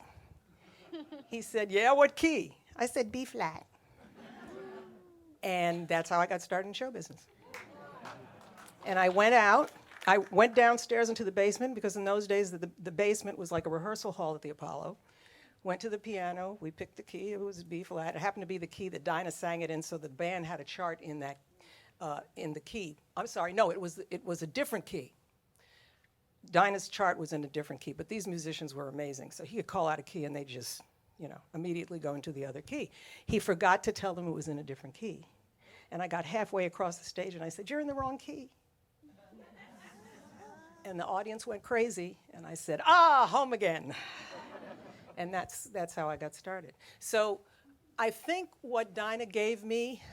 He said, "Yeah, what key?" I said, "B flat." And that's how I got started in show business. And I went out. I went downstairs into the basement, because in those days the basement was like a rehearsal hall at the Apollo. Went to the piano. We picked the key. It was B flat. It happened to be the key that Dinah sang it in, so the band had a chart in that in the key. I'm sorry, no, it was a different key. Dinah's chart was in a different key, but these musicians were amazing. So he could call out a key, and they just, immediately go into the other key. He forgot to tell them it was in a different key. And I got halfway across the stage, and I said, "You're in the wrong key." And the audience went crazy, and I said, "Home again." And that's how I got started. So I think what Dinah gave me,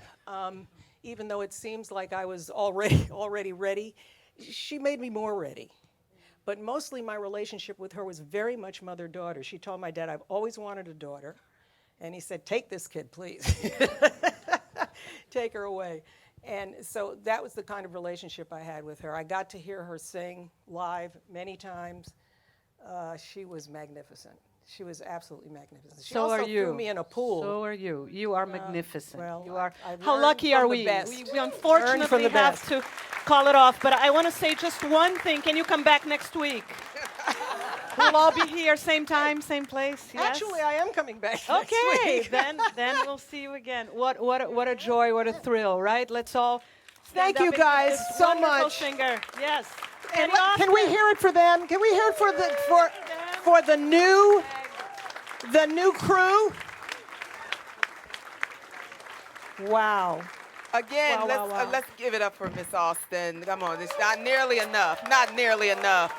even though it seems like I was already ready, she made me more ready. But mostly my relationship with her was very much mother-daughter. She told my dad, "I've always wanted a daughter." And he said, "Take this kid, please." Take her away. And so that was the kind of relationship I had with her. I got to hear her sing live many times. She was magnificent. She was absolutely magnificent. She So also are you. threw me in a pool. So are you. You are magnificent. well, you are. I've How learned lucky from are the we? best. We Learned from unfortunately the have best. to call it off. But I want to say just one thing. Can you come back next week? We'll all be here, same time, same place. Yes? Actually, I am coming back next Okay, week. then we'll see you again. What a joy, what a thrill, right? Let's all stand Thank you up and guys give this so wonderful much. singer. Yes. And Patty can we Austin. hear it for them? Can we hear it for the new crew? Wow. Again, Wow, wow, wow. let's give it up for Miss Austin. Come on, it's not nearly enough. Not nearly enough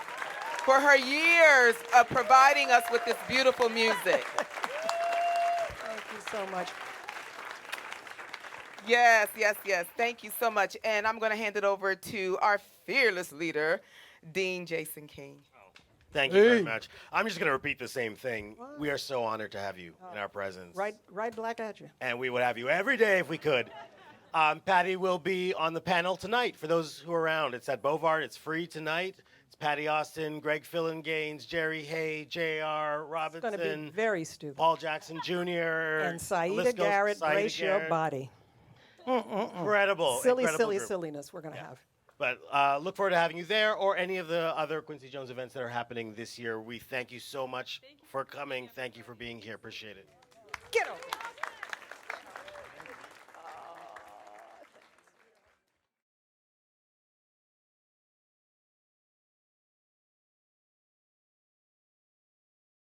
for her years of providing us with this beautiful music. Thank you so much. Yes, yes, yes. Thank you so much. And I'm going to hand it over to our fearless leader, Dean Jason King. Thank you very much. I'm just going to repeat the same thing. We are so honored to have you in our presence. Right back at you. And we would have you every day if we could. Patty will be on the panel tonight for those who are around. It's at Bovard. It's free tonight. It's Patty Austin, Greg Fillinganes, Jerry Hay, J.R. Robinson. It's going to be very stupid. Paul Jackson Jr. And The Saida list goes- Garrett, Saida brace your Garrett. body. Incredible. Silly incredible group. silliness we're going to have. But look forward to having you there or any of the other Quincy Jones events that are happening this year. We thank you so much for coming. Thank you for being here. Appreciate it. Get over.